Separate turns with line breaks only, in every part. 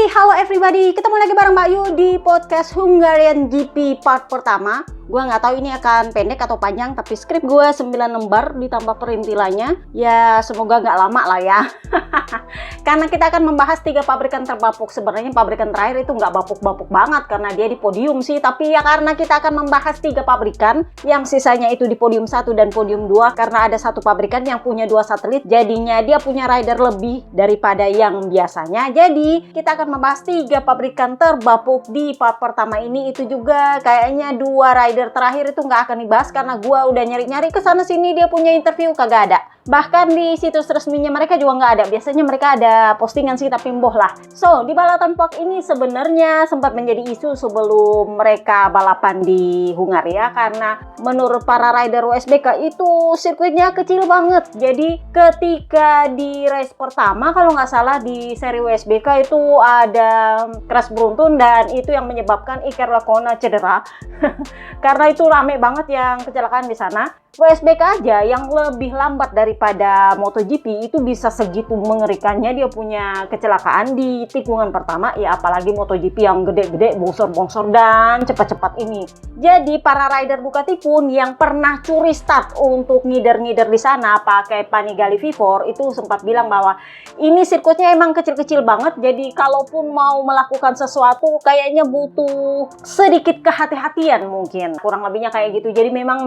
Halo everybody, ketemu lagi bareng Mbak Yu di podcast Hungarian GP part pertama. Gue nggak tahu ini akan pendek atau panjang, tapi skrip gue 9 lembar ditambah perintilannya. Ya semoga nggak lama lah ya. Karena kita akan membahas 3 pabrikan terbapuk. Sebenarnya pabrikan terakhir itu nggak bapuk-bapuk banget karena dia di podium sih. Tapi ya karena kita akan membahas 3 pabrikan, yang sisanya itu di podium 1 dan podium 2. Karena ada satu pabrikan yang punya 2 satelit, jadinya dia punya rider lebih daripada yang biasanya. Jadi kita akan membahas 3 pabrikan terbapuk di part pertama ini. Itu juga kayaknya 2 rider terakhir itu nggak akan dibahas karena gua udah nyari-nyari ke sana sini dia punya interview kagak ada. Bahkan di situs resminya mereka juga nggak ada. Biasanya mereka ada postingan sih tapi mboh lah. So di balapan park ini sebenarnya sempat menjadi isu sebelum mereka balapan di Hungaria karena menurut para rider USBK itu sirkuitnya kecil banget. Jadi ketika di race pertama kalau nggak salah di seri USBK itu ada crash beruntun dan itu yang menyebabkan Iker Lecuona cedera. Karena itu rame banget yang kecelakaan di sana. USBK aja yang lebih lambat daripada MotoGP itu bisa segitu mengerikannya dia punya kecelakaan di tikungan pertama, ya apalagi MotoGP yang gede-gede, bongsor-bongsor dan cepat-cepat ini. Jadi para rider Ducati pun yang pernah curi start untuk ngider-ngider di sana pakai Panigale V4 itu sempat bilang bahwa ini sirkuitnya emang kecil-kecil banget, jadi kalaupun mau melakukan sesuatu kayaknya butuh sedikit kehati-hatian mungkin. Kurang lebihnya kayak gitu. Jadi memang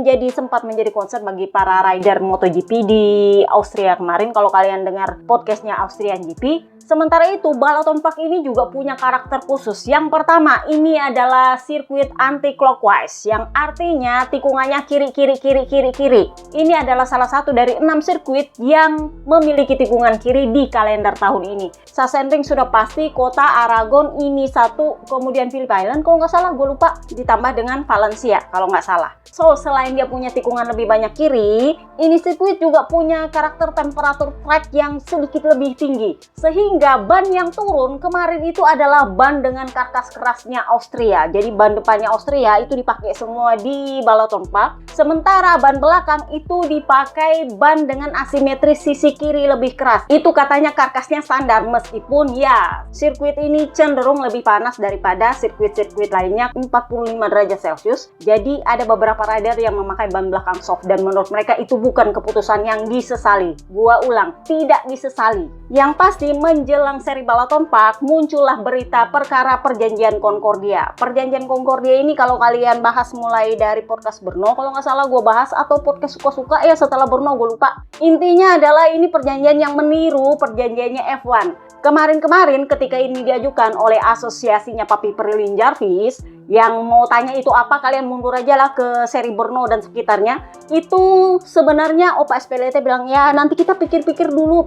sempat menjadi concern bagi para rider MotoGP di Austria kemarin kalau kalian dengar podcastnya Austrian GP. Sementara itu, balapan park ini juga punya karakter khusus. Yang pertama, ini adalah sirkuit anti-clockwise, yang artinya tikungannya kiri. Ini adalah salah satu dari 6 sirkuit yang memiliki tikungan kiri di kalender tahun ini. Sachsenring sudah pasti, Kota Aragon ini satu, kemudian Phillip Island, kalau nggak salah, gue lupa, ditambah dengan Valencia, kalau nggak salah. So, selain dia punya tikungan lebih banyak kiri, ini sirkuit juga punya karakter temperatur track yang sedikit lebih tinggi. Sehingga ban yang turun kemarin itu adalah ban dengan karkas kerasnya Austria. Jadi ban depannya Austria itu dipakai semua di balapan park. Sementara ban belakang itu dipakai ban dengan asimetris sisi kiri lebih keras. Itu katanya karkasnya standar, meskipun ya sirkuit ini cenderung lebih panas daripada sirkuit-sirkuit lainnya 45 derajat Celcius. Jadi ada beberapa rider yang memakai ban belakang soft dan menurut mereka itu bukan keputusan yang disesali. Gua ulang, tidak disesali. Yang pasti menjelang seri balapan park muncullah berita perkara perjanjian Concordia. Perjanjian Concordia ini kalau kalian bahas mulai dari podcast Brno, kalau nggak salah gue bahas, atau podcast suka-suka ya setelah Brno gue lupa. Intinya adalah ini perjanjian yang meniru perjanjiannya F1. Kemarin ketika ini diajukan oleh asosiasinya Papi Perilin Jarvis, yang mau tanya itu apa, kalian mundur aja lah ke seri Brno dan sekitarnya. Itu sebenarnya Opa SPLT bilang ya nanti kita pikir-pikir dulu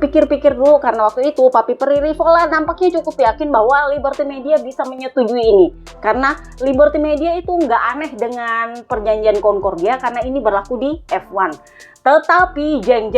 karena waktu itu Papi Perivola nampaknya cukup yakin bahwa Liberty Media bisa menyetujui ini. Karena Liberty Media itu nggak aneh dengan perjanjian Concordia karena ini berlaku di F1. Tetapi jeng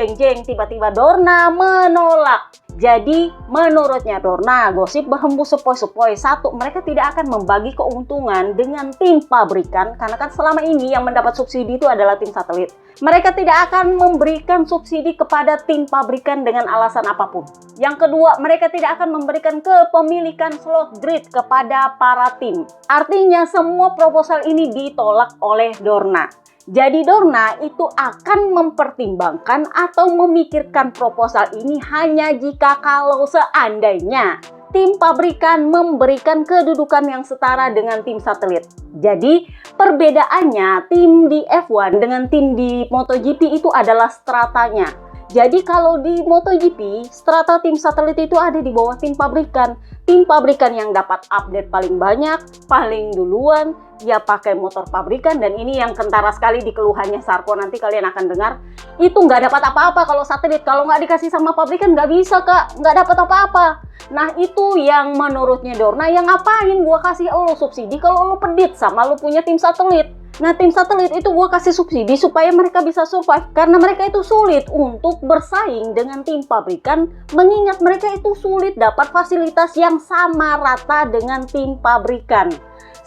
tiba-tiba Dorna menolak. Jadi menurutnya Dorna, gosip berhembus sepoi-sepoi. Satu, mereka tidak akan membagi keuntungan dengan tim pabrikan karena kan selama ini yang mendapat subsidi itu adalah tim satelit. Mereka tidak akan memberikan subsidi kepada tim pabrikan dengan alasan apapun. Yang kedua, mereka tidak akan memberikan kepemilikan slot grid kepada para tim. Artinya semua proposal ini ditolak oleh Dorna. Jadi Dorna itu akan mempertimbangkan atau memikirkan proposal ini hanya jika kalau seandainya tim pabrikan memberikan kedudukan yang setara dengan tim satelit. Jadi perbedaannya tim di F1 dengan tim di MotoGP itu adalah stratanya. Jadi kalau di MotoGP, strata tim satelit itu ada di bawah tim pabrikan. Tim pabrikan yang dapat update paling banyak, paling duluan, ya pakai motor pabrikan. Dan ini yang kentara sekali di keluhannya Sarko, nanti kalian akan dengar. Itu nggak dapat apa-apa kalau satelit. Kalau nggak dikasih sama pabrikan nggak bisa kak, nggak dapat apa-apa. Nah itu yang menurutnya Dorna, yang ngapain gua kasih lo subsidi kalau lo pedit sama lo punya tim satelit. Nah tim satelit itu gue kasih subsidi supaya mereka bisa survive karena mereka itu sulit untuk bersaing dengan tim pabrikan, mengingat mereka itu sulit dapat fasilitas yang sama rata dengan tim pabrikan.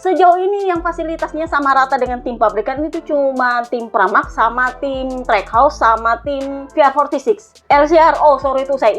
Sejauh ini yang fasilitasnya sama rata dengan tim pabrikan itu cuma tim Pramac sama tim Trackhouse sama tim VR46. LCR,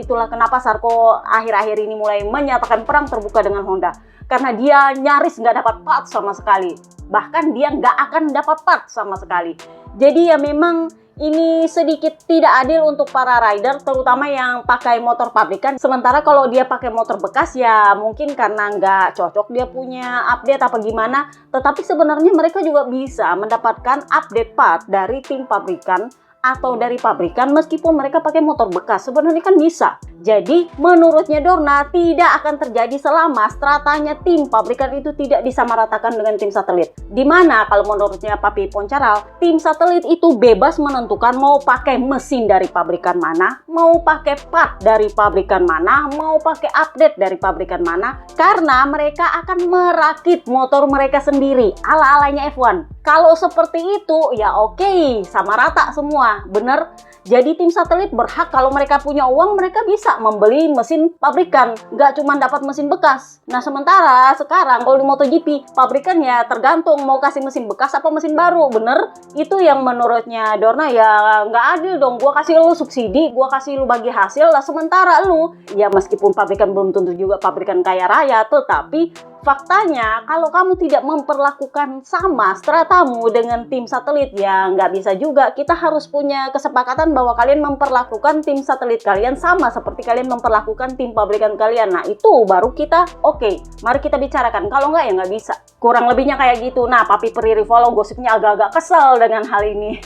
itulah kenapa Sarko akhir-akhir ini mulai menyatakan perang terbuka dengan Honda. Karena dia nyaris nggak dapat part sama sekali. Bahkan dia nggak akan dapat part sama sekali. Jadi ya memang ini sedikit tidak adil untuk para rider, terutama yang pakai motor pabrikan. Sementara kalau dia pakai motor bekas ya mungkin karena nggak cocok dia punya update apa gimana. Tetapi sebenarnya mereka juga bisa mendapatkan update part dari tim pabrikan atau dari pabrikan meskipun mereka pakai motor bekas. Sebenarnya kan bisa. Jadi menurutnya Dorna tidak akan terjadi selama stratanya tim pabrikan itu tidak disamaratakan dengan tim satelit. Dimana kalau menurutnya Papi Poncharal, tim satelit itu bebas menentukan mau pakai mesin dari pabrikan mana, mau pakai part dari pabrikan mana, mau pakai update dari pabrikan mana, karena mereka akan merakit motor mereka sendiri ala-alanya F1. Kalau seperti itu ya oke, sama rata semua, bener. Jadi tim satelit berhak kalau mereka punya uang mereka bisa membeli mesin pabrikan, nggak cuma dapat mesin bekas. Nah sementara sekarang kalau di MotoGP pabrikan ya tergantung mau kasih mesin bekas apa mesin baru, bener? Itu yang menurutnya Dorna ya nggak adil dong. Gua kasih lu subsidi, gua kasih lu bagi hasil lah, sementara lu ya meskipun pabrikan belum tentu juga pabrikan kaya raya, tetapi faktanya kalau kamu tidak memperlakukan sama stratamu dengan tim satelit ya nggak bisa juga. Kita harus punya kesepakatan bahwa kalian memperlakukan tim satelit kalian sama seperti kalian memperlakukan tim pabrikan kalian. Nah itu baru kita oke, mari kita bicarakan. Kalau nggak ya nggak bisa. Kurang lebihnya kayak gitu. Nah Papi Periri Follow gosipnya agak-agak kesel dengan hal ini.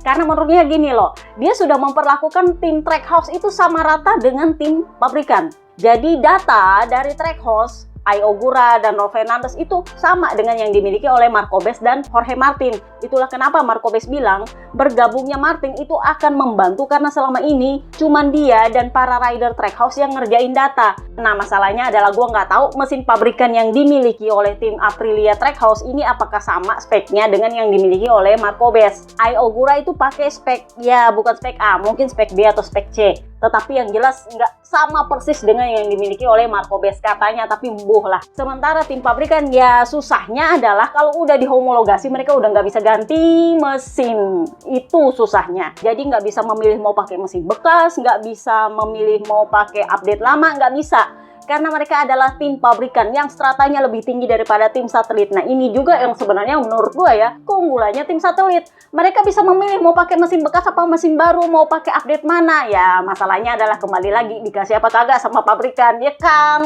Karena menurutnya gini loh, dia sudah memperlakukan tim Trackhouse itu sama rata dengan tim pabrikan. Jadi data dari Trackhouse, Ai Ogura dan Rolf Fernandez itu sama dengan yang dimiliki oleh Marco Bes dan Jorge Martin. Itulah kenapa Marco Bes bilang bergabungnya Martin itu akan membantu karena selama ini cuman dia dan para rider Trackhouse yang ngerjain data. Nah masalahnya adalah gue nggak tahu mesin pabrikan yang dimiliki oleh tim Aprilia Trackhouse ini apakah sama speknya dengan yang dimiliki oleh Marco Bes. Ai Ogura itu pakai spek ya bukan spek A, mungkin spek B atau spek C. Tetapi yang jelas nggak sama persis dengan yang dimiliki oleh Marco Bes katanya, tapi lah. Sementara tim pabrikan ya susahnya adalah kalau udah dihomologasi mereka udah nggak bisa ganti mesin, itu susahnya. Jadi nggak bisa memilih mau pakai mesin bekas, nggak bisa memilih mau pakai update lama, nggak bisa. Karena mereka adalah tim pabrikan yang stratanya lebih tinggi daripada tim satelit. Nah ini juga yang sebenarnya menurut gue ya keunggulannya tim satelit. Mereka bisa memilih mau pakai mesin bekas apa mesin baru, mau pakai update mana. Ya masalahnya adalah kembali lagi dikasih apa kagak sama pabrikan, ya kan?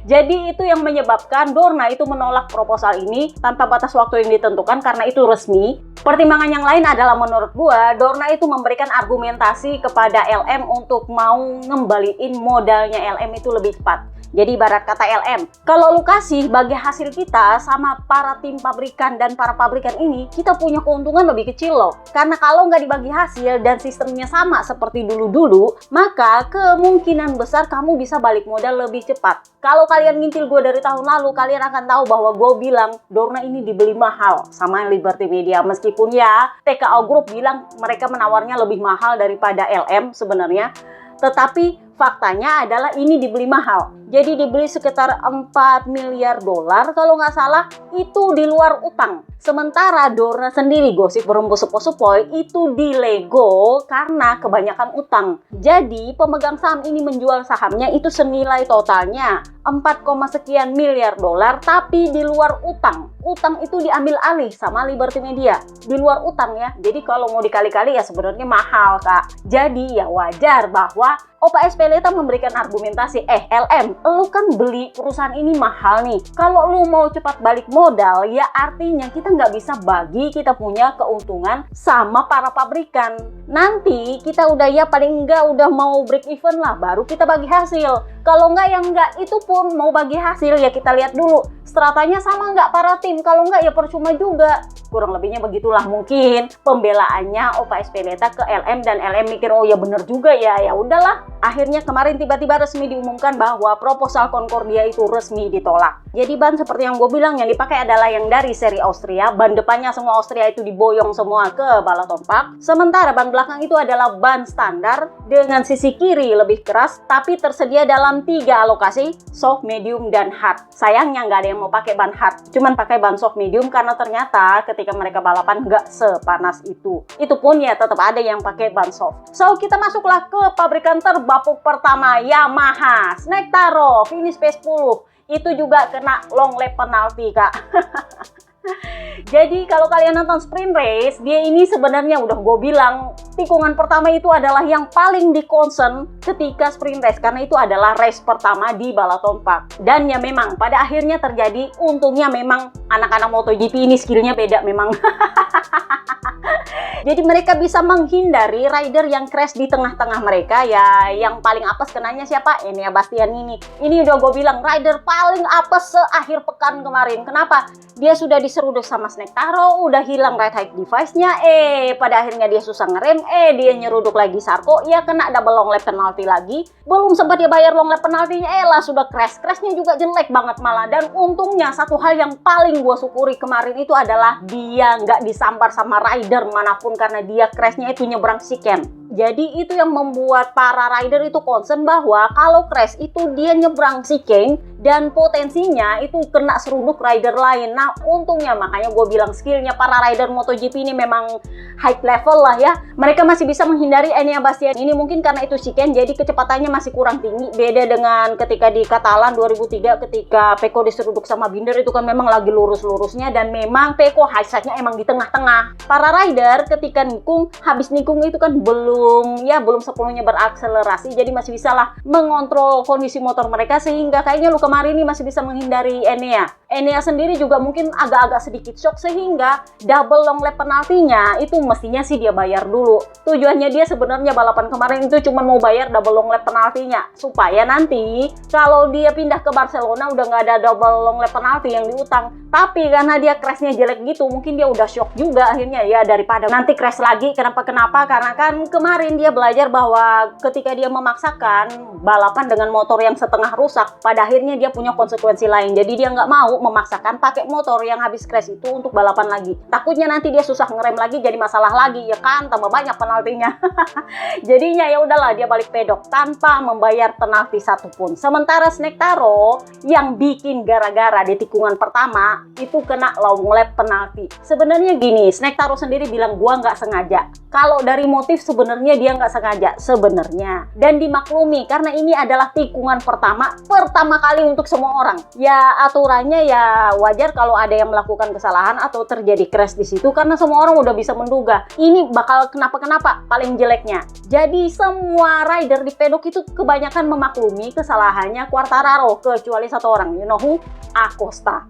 Jadi itu yang menyebabkan Dorna itu menolak proposal ini tanpa batas waktu yang ditentukan karena itu resmi. Pertimbangan yang lain adalah menurut gue Dorna itu memberikan argumentasi kepada LM untuk mau ngembaliin modalnya LM itu lebih cepat. Jadi ibarat kata LM, kalau lu kasih bagi hasil kita sama para tim pabrikan dan para pabrikan ini, kita punya keuntungan lebih kecil loh. Karena kalau nggak dibagi hasil dan sistemnya sama seperti dulu-dulu, maka kemungkinan besar kamu bisa balik modal lebih cepat. Kalau kalian ngintil gue dari tahun lalu, kalian akan tahu bahwa gue bilang Dorna ini dibeli mahal sama Liberty Media. Meskipun ya TKO Group bilang mereka menawarnya lebih mahal daripada LM sebenarnya. Tetapi faktanya adalah ini dibeli mahal. Jadi dibeli sekitar 4 miliar dolar kalau nggak salah, itu di luar utang. Sementara Dorna sendiri gosip berembus sepoi-sepoi itu dilego karena kebanyakan utang. Jadi pemegang saham ini menjual sahamnya itu senilai totalnya 4, sekian miliar dolar tapi di luar utang. Utang itu diambil alih sama Liberty Media. Di luar utang ya. Jadi kalau mau dikali-kali ya sebenarnya mahal Kak. Jadi ya wajar bahwa Opa Espeleta memberikan argumentasi, LM, lu kan beli perusahaan ini mahal nih. Kalau lu mau cepat balik modal, ya artinya kita nggak bisa bagi kita punya keuntungan sama para pabrikan. Nanti kita udah ya paling enggak udah mau break even lah, baru kita bagi hasil. Kalau nggak yang nggak itu pun mau bagi hasil ya kita lihat dulu stratanya sama nggak para tim. Kalau nggak ya percuma juga. Kurang lebihnya begitulah mungkin pembelaannya Opa Espeleta ke LM dan LM mikir oh ya bener juga ya udahlah. Akhirnya kemarin tiba-tiba resmi diumumkan bahwa proposal Concordia itu resmi ditolak. Jadi ban seperti yang gue bilang yang dipakai adalah yang dari seri Austria. Ban depannya semua Austria itu diboyong semua ke Balaton Park. Sementara ban belakang itu adalah ban standar dengan sisi kiri lebih keras tapi tersedia dalam 3 alokasi, soft, medium, dan hard. Sayangnya nggak ada yang mau pakai ban hard, cuman pakai ban soft medium karena ternyata ketika mereka balapan nggak sepanas itu. Itu pun ya tetap ada yang pakai ban soft. So kita masuklah ke pabrikan terbapuk pertama, Yamaha. Snack Taro finish P10 itu juga kena long lap penalti, Kak. Jadi kalau kalian nonton sprint race, dia ini sebenarnya udah gue bilang tikungan pertama itu adalah yang paling di concern ketika sprint race, karena itu adalah race pertama di Balaton Park. Dan ya memang pada akhirnya terjadi, untungnya memang anak-anak MotoGP ini skillnya beda memang. Jadi mereka bisa menghindari rider yang crash di tengah-tengah mereka. Ya yang paling apes kenanya siapa? Enea Bastian ini. Ini udah gue bilang rider paling apes seakhir pekan kemarin. Kenapa? Dia sudah diseruduk sama Snack Taro, udah hilang right height device-nya, pada akhirnya dia susah ngerem, dia nyeruduk lagi Sarko, ya kena double long lap penalti lagi. Belum sempat dia bayar long lap penaltinya, lah sudah crash-nya juga jelek banget malah. Dan untungnya satu hal yang paling gue syukuri kemarin itu adalah dia nggak disambar sama rider manapun karena dia crashnya itu nyebrang chicane. Jadi itu yang membuat para rider itu concern bahwa kalau crash itu dia nyebrang chicane dan potensinya itu kena seruduk rider lain. Nah untungnya makanya gue bilang skillnya para rider MotoGP ini memang high level lah ya. Mereka masih bisa menghindari Enea Bastian ini mungkin karena itu chicane jadi kecepatannya masih kurang tinggi. Beda dengan ketika di Catalan 2003 ketika Pecco diseruduk sama Binder, itu kan memang lagi lurus-lurusnya dan memang Pecco high side-nya emang di tengah-tengah. Para rider ketika nikung, habis nikung itu kan belum sepenuhnya berakselerasi, jadi masih bisa lah mengontrol kondisi motor mereka sehingga kayaknya lu kemarin ini masih bisa menghindari Enea. Enea sendiri juga mungkin agak-agak sedikit shock sehingga double long lap penaltinya itu mestinya sih dia bayar dulu. Tujuannya dia sebenarnya balapan kemarin itu cuma mau bayar double long lap penaltinya supaya nanti kalau dia pindah ke Barcelona udah nggak ada double long lap penalti yang diutang. Tapi karena dia crashnya jelek gitu, mungkin dia udah shock juga akhirnya ya daripada nanti crash lagi. Kenapa? Karena kan kemarin dia belajar bahwa ketika dia memaksakan balapan dengan motor yang setengah rusak, pada akhirnya dia punya konsekuensi lain. Jadi dia nggak mau memaksakan pakai motor yang habis crash itu untuk balapan lagi. Takutnya nanti dia susah ngerem lagi, jadi masalah lagi ya kan, tambah banyak penaltinya. Jadinya ya udahlah dia balik pedok tanpa membayar penalti satupun. Sementara Snack Taro yang bikin gara-gara di tikungan pertama itu kena long lap penalti. Sebenarnya gini, Snack Taro sendiri bilang gua nggak sengaja. Kalau dari motif sebenarnya dia nggak sengaja sebenarnya, dan dimaklumi karena ini adalah tikungan pertama kali untuk semua orang. Ya aturannya ya wajar kalau ada yang melakukan kesalahan atau terjadi crash di situ karena semua orang udah bisa menduga ini bakal kenapa paling jeleknya. Jadi semua rider di pedok itu kebanyakan memaklumi kesalahannya Quartararo kecuali satu orang, you know who? Acosta.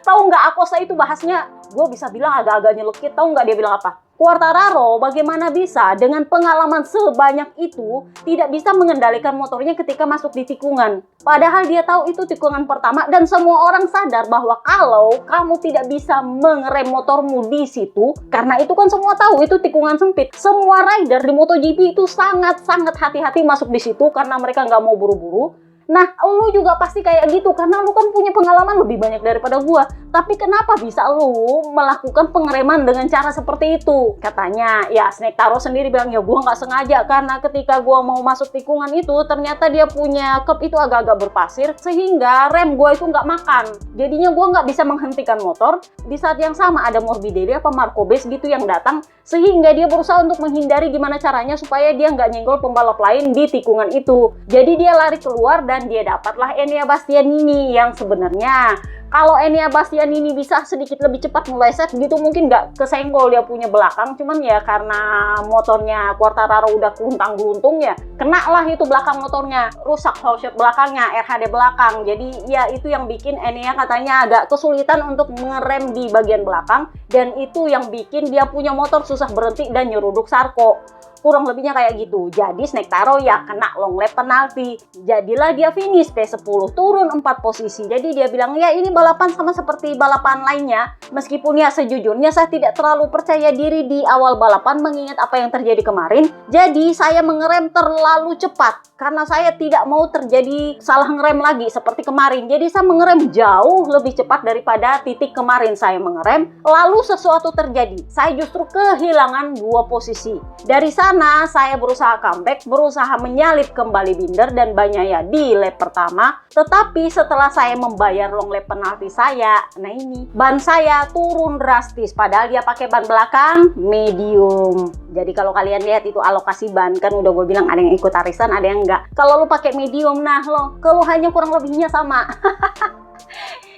Tahu nggak Acosta itu bahasnya gue bisa bilang agak-agak nyelekit. Tahu nggak dia bilang apa? Quartararo bagaimana bisa dengan pengalaman sebanyak itu tidak bisa mengendalikan motornya ketika masuk di tikungan. Padahal dia tahu itu tikungan pertama dan semua orang sadar bahwa kalau kamu tidak bisa mengerem motormu di situ, karena itu kan semua tahu itu tikungan sempit. Semua rider di MotoGP itu sangat-sangat hati-hati masuk di situ karena mereka nggak mau buru-buru. Nah, lu juga pasti kayak gitu karena lu kan punya pengalaman lebih banyak daripada gua. Tapi kenapa bisa lu melakukan pengereman dengan cara seperti itu? Katanya, ya Snack Taro sendiri bilang, ya gua nggak sengaja karena ketika gua mau masuk tikungan itu ternyata dia punya cup itu agak-agak berpasir sehingga rem gua itu nggak makan. Jadinya gua nggak bisa menghentikan motor. Di saat yang sama ada Morbidelli apa Marco Bes gitu yang datang sehingga dia berusaha untuk menghindari gimana caranya supaya dia nggak nyenggol pembalap lain di tikungan itu. Jadi dia lari keluar dan dia dapatlah Enea Bastian ini yang sebenarnya kalau Enea Bastian ini bisa sedikit lebih cepat meleset gitu mungkin nggak kesenggol dia punya belakang, cuman ya karena motornya Quartararo udah keluntang-geluntung ya kena lah itu belakang motornya, rusak whole shot belakangnya, RHD belakang. Jadi ya itu yang bikin Enea katanya agak kesulitan untuk mengerem di bagian belakang dan itu yang bikin dia punya motor susah berhenti dan nyeruduk Sarko. Kurang lebihnya kayak gitu. Jadi Snack Taro ya kena long lap penalti. Jadilah dia finish P10, turun 4 posisi. Jadi dia bilang ya ini balapan sama seperti balapan lainnya. Meskipun ya sejujurnya saya tidak terlalu percaya diri di awal balapan mengingat apa yang terjadi kemarin. Jadi saya mengerem terlalu cepat karena saya tidak mau terjadi salah ngerem lagi seperti kemarin. Jadi saya mengerem jauh lebih cepat daripada titik kemarin saya mengerem. Lalu sesuatu terjadi. Saya justru kehilangan 2 posisi. Dari sana saya berusaha comeback, berusaha menyalip kembali binder dan Bagnaia di lap pertama. Tetapi setelah saya membayar long lap penalti saya, nah ini ban saya turun drastis. Padahal dia pakai ban belakang medium. Jadi kalau kalian lihat itu alokasi ban, kan udah gue bilang ada yang ikut arisan, ada yang enggak. Kalau lu pakai medium, nah lo keluhannya kurang lebihnya sama.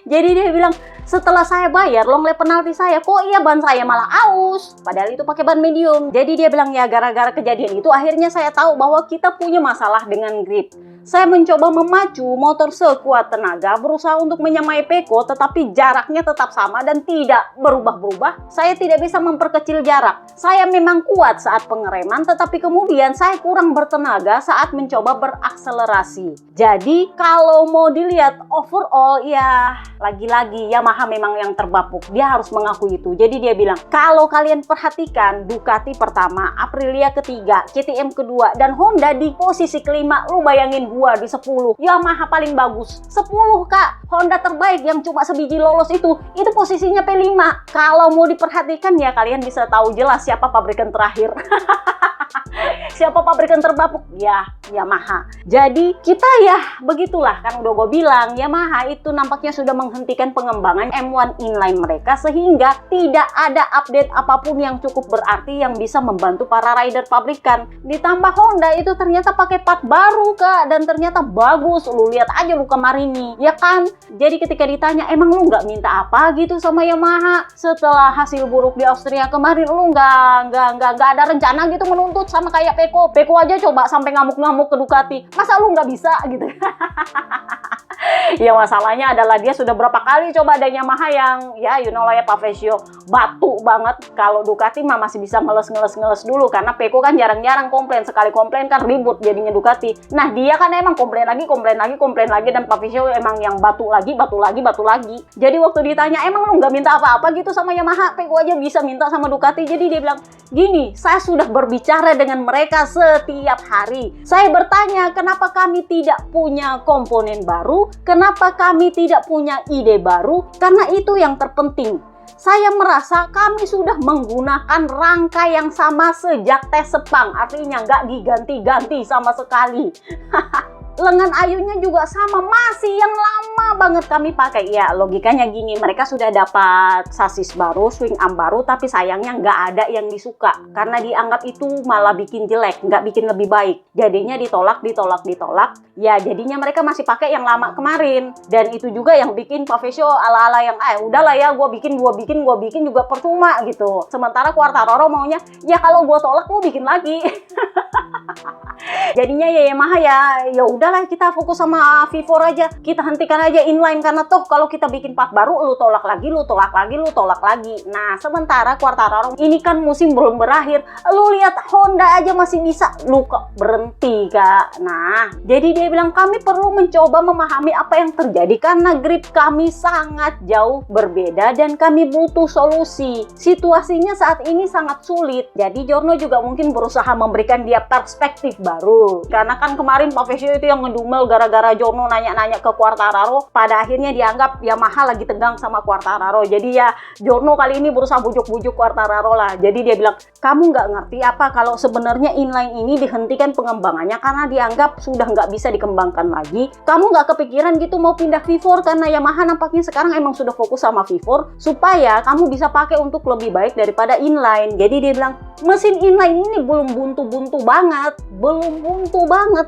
Jadi dia bilang, setelah saya bayar long lap penalti saya, kok iya ban saya malah aus, padahal itu pakai ban medium. Jadi dia bilang ya gara-gara kejadian itu akhirnya saya tahu bahwa kita punya masalah dengan grip. Saya mencoba memacu motor sekuat tenaga, berusaha untuk menyamai Pecco, tetapi jaraknya tetap sama dan tidak berubah-berubah. Saya tidak bisa memperkecil jarak. Saya memang kuat saat pengereman, tetapi kemudian saya kurang bertenaga saat mencoba berakselerasi. Jadi kalau mau dilihat overall, ya lagi-lagi Yamaha memang yang terbapuk. Dia harus mengakui itu. Jadi dia bilang, kalau kalian perhatikan Ducati pertama, Aprilia ketiga, KTM kedua, dan Honda di posisi kelima, lu bayangin gua di 10. Yamaha paling bagus 10 kak. Honda terbaik yang cuma sebiji lolos itu posisinya P5. Kalau mau diperhatikan ya kalian bisa tahu jelas siapa pabrikan terakhir. Siapa pabrikan terbapuk? Ya Yamaha. Jadi kita ya begitulah, kan udah gue bilang Yamaha itu nampaknya sudah menghentikan pengembangan M1 inline mereka sehingga tidak ada update apapun yang cukup berarti yang bisa membantu para rider pabrikan. Ditambah Honda itu ternyata pakai part baru kak, dan ternyata bagus. Lu lihat aja lu kemarin nih, ya kan? Jadi ketika ditanya emang lu nggak minta apa gitu sama Yamaha setelah hasil buruk di Austria kemarin, lu nggak ada rencana gitu menuntut sama kayak Pecco aja coba sampai ngamuk-ngamuk ke Ducati, masa lu nggak bisa gitu? Ya masalahnya adalah dia sudah berapa kali coba ada Yamaha yang ya you know lah ya Pavesio batu banget. Kalau Ducati mah masih bisa ngeles dulu karena Pecco kan jarang-jarang komplain, sekali komplain kan ribut jadinya Ducati. Nah dia kan emang komplain lagi dan Pavesio emang yang batu lagi. Jadi waktu ditanya emang lu nggak minta apa-apa gitu sama Yamaha, Pecco aja bisa minta sama Ducati. Jadi dia bilang gini, saya sudah berbicara dengan mereka setiap hari. Saya bertanya kenapa kami tidak punya komponen baru, kenapa kami tidak punya ide baru, karena itu yang terpenting. Saya merasa kami sudah menggunakan rangka yang sama sejak tes Sepang, artinya nggak diganti-ganti sama sekali. Lengan ayunya juga sama, masih yang lama banget kami pakai. Ya logikanya gini, mereka sudah dapat sasis baru, swing arm baru, tapi sayangnya nggak ada yang disuka karena dianggap itu malah bikin jelek, nggak bikin lebih baik. Jadinya ditolak. Ya jadinya mereka masih pakai yang lama kemarin, dan itu juga yang bikin Pavesio ala-ala yang udahlah ya gue bikin juga percuma gitu. Sementara Quartararo maunya ya kalau gue tolak lu bikin lagi. Jadinya ya Yamaha ya udahlah kita fokus sama V4 aja, kita hentikan aja inline karena toh kalau kita bikin part baru lu tolak lagi. Nah sementara Quartararo ini kan musim belum berakhir, lu lihat Honda aja masih bisa, lu kok berhenti kak. Nah jadi dia bilang kami perlu mencoba memahami apa yang terjadi karena grip kami sangat jauh berbeda dan kami butuh solusi. Situasinya saat ini sangat sulit. Jadi Giorno juga mungkin berusaha memberikan dia perspektif baru. Karena kan kemarin Pavesio itu yang ngedumel gara-gara Giorno nanya-nanya ke Quartararo. Pada akhirnya dianggap Yamaha lagi tegang sama Quartararo. Jadi ya Giorno kali ini berusaha bujuk-bujuk Quartararo lah. Jadi dia bilang, kamu nggak ngerti apa kalau sebenarnya inline ini dihentikan pengembangannya karena dianggap sudah nggak bisa dikembangkan lagi. Kamu nggak kepikiran gitu mau pindah V4 karena Yamaha nampaknya sekarang emang sudah fokus sama V4 supaya kamu bisa pakai untuk lebih baik daripada inline. Jadi dia bilang, mesin inline ini belum buntu-buntu banget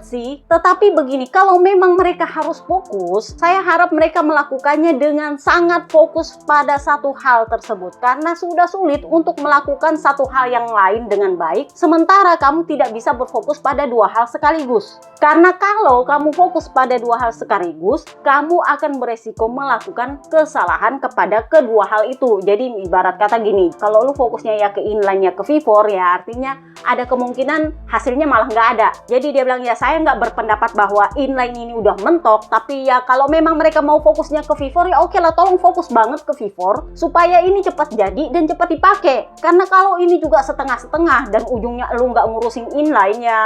sih. Tetapi begini, kalau memang mereka harus fokus, saya harap mereka melakukannya dengan sangat fokus pada satu hal tersebut. Karena sudah sulit untuk melakukan satu hal yang lain dengan baik, sementara kamu tidak bisa berfokus pada dua hal sekaligus. Karena kalau kamu fokus pada dua hal sekaligus, kamu akan beresiko melakukan kesalahan kepada kedua hal itu. Jadi ibarat kata gini, kalau lu fokusnya ya ke inline ya ke V4, ya artinya ada kemungkinan hasilnya malah nggak ada. Jadi dia bilang ya saya nggak berpendapat bahwa inline ini udah mentok, tapi ya kalau memang mereka mau fokusnya ke V4 ya oke lah, tolong fokus banget ke V4 supaya ini cepat jadi dan cepat dipakai. Karena kalau ini juga setengah-setengah dan ujungnya lu nggak ngurusin inline ya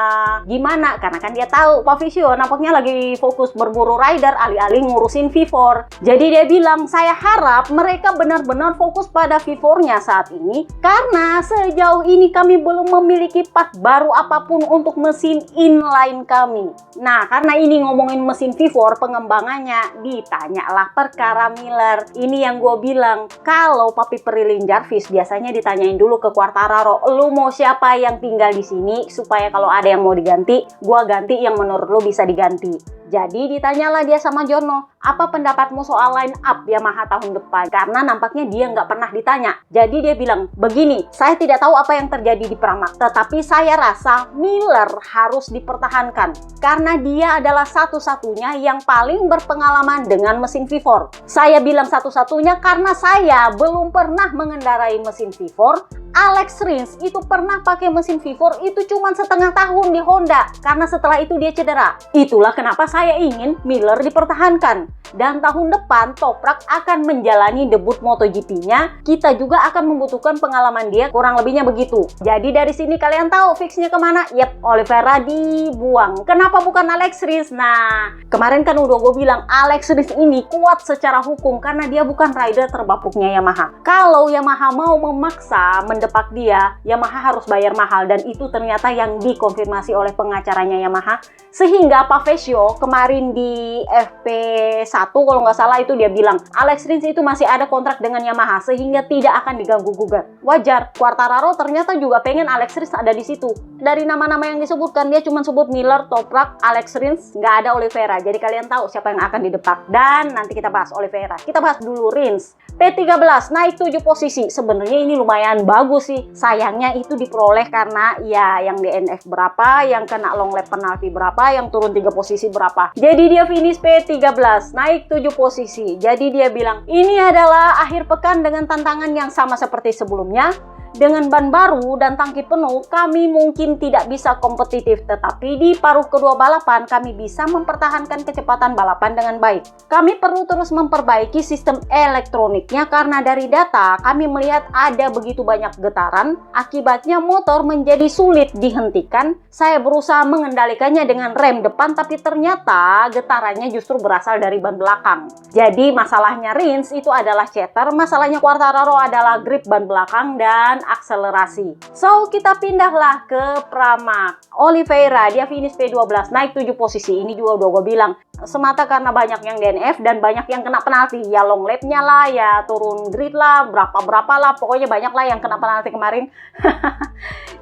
gimana? Karena kan dia tahu Pak Visio nampaknya lagi fokus berburu rider alih-alih ngurusin V4. Jadi dia bilang, saya harap mereka benar-benar fokus pada V4-nya saat ini karena sejauh ini kami belum memiliki part baru apapun untuk mesin inline kami. Nah, karena ini ngomongin mesin V4 pengembangannya, ditanyalah perkara Miller. Ini yang gue bilang, kalau Papi Prilin Jarvis biasanya ditanyain dulu ke Quartararo, lu mau siapa yang tinggal di sini supaya kalau ada yang mau diganti, gue ganti yang menurut lu bisa diganti. Jadi ditanyalah dia sama Jono, apa pendapatmu soal line up Yamaha tahun depan? Karena nampaknya dia nggak pernah ditanya. Jadi dia bilang, begini, saya tidak tahu apa yang terjadi di Pramac, tetapi saya rasa Miller harus dipertahankan. Karena dia adalah satu-satunya yang paling berpengalaman dengan mesin V4. Saya bilang satu-satunya karena saya belum pernah mengendarai mesin V4. Alex Rins itu pernah pakai mesin V4 itu cuma setengah tahun di Honda. Karena setelah itu dia cedera. Itulah kenapa saya ingin Miller dipertahankan. Dan tahun depan Toprak akan menjalani debut MotoGP-nya. Kita juga akan membutuhkan pengalaman dia, kurang lebihnya begitu. Jadi dari sini kalian tahu fixnya kemana? Yep, Oliveira dibuang. Kenapa bukan Alex Rins? Nah, kemarin kan udah gue bilang Alex Rins ini kuat secara hukum karena dia bukan rider terbapuknya Yamaha. Kalau Yamaha mau memaksa mendepak dia, Yamaha harus bayar mahal dan itu ternyata yang dikonfirmasi oleh pengacaranya Yamaha. Sehingga Pavesio kemarin di FP1 kalau nggak salah itu dia bilang Alex Rins itu masih ada kontrak dengan Yamaha sehingga tidak akan diganggu gugat. Wajar, Quartararo ternyata juga pengen Alex Rins ada di situ. Dari nama-nama yang disebutkan dia cuma sebut Miller, Toprak, Alex Rins, nggak ada Oliveira. Jadi kalian tahu siapa yang akan didepak. Dan nanti kita bahas Oliveira. Kita bahas dulu Rins. P13 naik 7 posisi. Sebenarnya ini lumayan bagus sih. Sayangnya itu diperoleh karena ya yang DNF berapa, yang kena long lap penalti berapa, yang turun 3 posisi berapa. Jadi dia finish P13 naik 7 posisi. Jadi dia bilang ini adalah akhir pekan dengan tantangan yang sama seperti sebelumnya. Dengan ban baru dan tangki penuh, kami mungkin tidak bisa kompetitif, tetapi di paruh kedua balapan, kami bisa mempertahankan kecepatan balapan dengan baik. Kami perlu terus memperbaiki sistem elektroniknya karena dari data, kami melihat ada begitu banyak getaran, akibatnya motor menjadi sulit dihentikan. Saya berusaha mengendalikannya dengan rem depan, tapi ternyata getarannya justru berasal dari ban belakang. Jadi masalahnya Rins itu adalah cheater, masalahnya Quartararo adalah grip ban belakang dan akselerasi. So, kita pindahlah ke Pramac. Oliveira, dia finish P12, naik 7 posisi. Ini juga udah gue bilang, semata karena banyak yang DNF dan banyak yang kena penalti. Ya long lap-nya lah, ya turun grid lah, berapa-berapa lah. Pokoknya banyak lah yang kena penalti kemarin.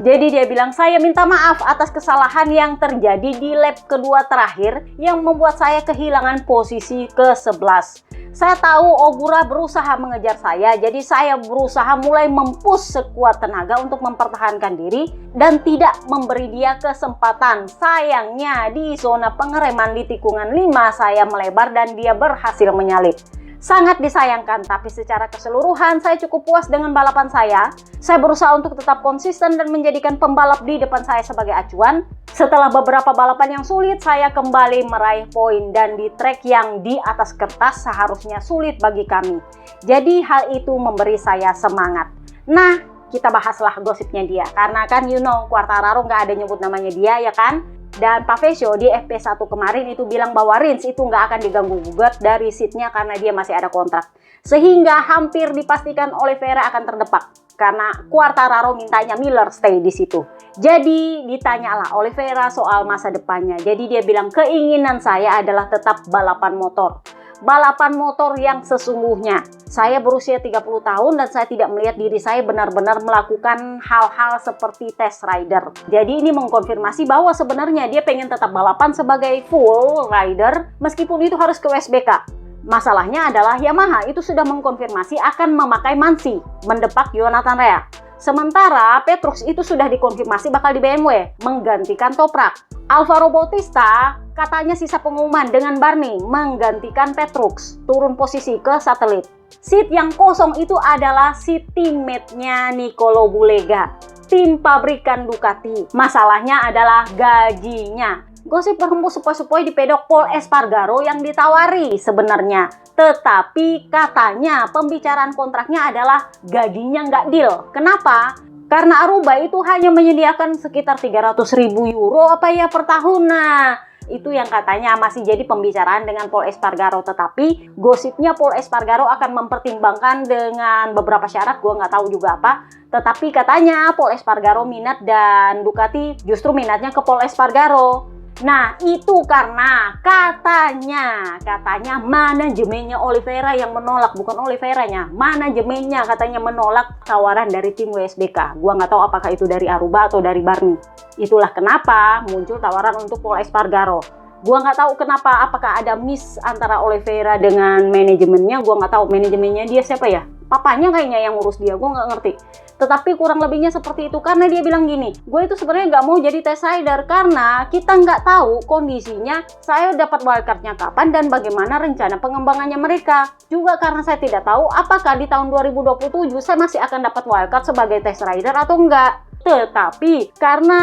Jadi dia bilang, saya minta maaf atas kesalahan yang terjadi di lap kedua terakhir yang membuat saya kehilangan posisi ke-11. Saya tahu Ogura berusaha mengejar saya, jadi saya berusaha mulai mempush sekuat tenaga untuk mempertahankan diri dan tidak memberi dia kesempatan. Sayangnya di zona pengereman di tikungan 5 saya melebar dan dia berhasil menyalip. Sangat disayangkan, tapi secara keseluruhan saya cukup puas dengan balapan saya. Saya berusaha untuk tetap konsisten dan menjadikan pembalap di depan saya sebagai acuan. Setelah beberapa balapan yang sulit, saya kembali meraih poin dan di trek yang di atas kertas seharusnya sulit bagi kami. Jadi hal itu memberi saya semangat. Nah, kita bahaslah gosipnya dia. Karena kan Quartararo nggak ada nyebut namanya dia ya kan? Dan Pavesio di FP1 kemarin itu bilang bahwa Rins itu nggak akan diganggu-gugat dari seatnya karena dia masih ada kontrak. Sehingga hampir dipastikan Oliveira akan terdepak. Karena Quartararo mintanya Miller stay di situ. Jadi ditanyalah Oliveira soal masa depannya. Jadi dia bilang keinginan saya adalah tetap balapan motor. Balapan motor yang sesungguhnya. Saya berusia 30 tahun dan saya tidak melihat diri saya benar-benar melakukan hal-hal seperti test rider. Jadi ini mengkonfirmasi bahwa sebenarnya dia pengen tetap balapan sebagai full rider meskipun itu harus ke WSBK. Masalahnya adalah Yamaha itu sudah mengkonfirmasi akan memakai Mansi mendepak Jonathan Rea. Sementara Petrus itu sudah dikonfirmasi bakal di BMW menggantikan Toprak. Alvaro Bautista katanya sisa pengumuman dengan Barni menggantikan Petrus, turun posisi ke satelit. Seat yang kosong itu adalah seat teammate-nya Nicolo Bulega, tim pabrikan Ducati. Masalahnya adalah gajinya. Gosip berhembus sepoi-sepoi di pedok Paul Espargaro yang ditawari sebenarnya. Tetapi katanya pembicaraan kontraknya adalah gajinya nggak deal. Kenapa? Karena Aruba itu hanya menyediakan sekitar 300.000 euro apa ya per tahun. Nah, itu yang katanya masih jadi pembicaraan dengan Paul Espargaro. Tetapi gosipnya Paul Espargaro akan mempertimbangkan dengan beberapa syarat, gue nggak tahu juga apa. Tetapi katanya Paul Espargaro minat dan Ducati justru minatnya ke Paul Espargaro. Nah, itu karena katanya manajemennya Oliveira yang menolak, bukan Oliveiranya, manajemennya katanya menolak tawaran dari tim WSBK. Gua nggak tahu apakah itu dari Aruba atau dari Barni. Itulah kenapa muncul tawaran untuk Paul Espargaro. Gua nggak tahu kenapa, apakah ada miss antara Oliveira dengan manajemennya. Gua nggak tahu manajemennya dia siapa ya. Papanya kayaknya yang ngurus dia, gue nggak ngerti. Tetapi kurang lebihnya seperti itu, karena dia bilang gini, gue itu sebenarnya nggak mau jadi test rider karena kita nggak tahu kondisinya saya dapat wildcardnya kapan dan bagaimana rencana pengembangannya mereka. Juga karena saya tidak tahu apakah di tahun 2027 saya masih akan dapat wildcard sebagai test rider atau enggak. Tetapi karena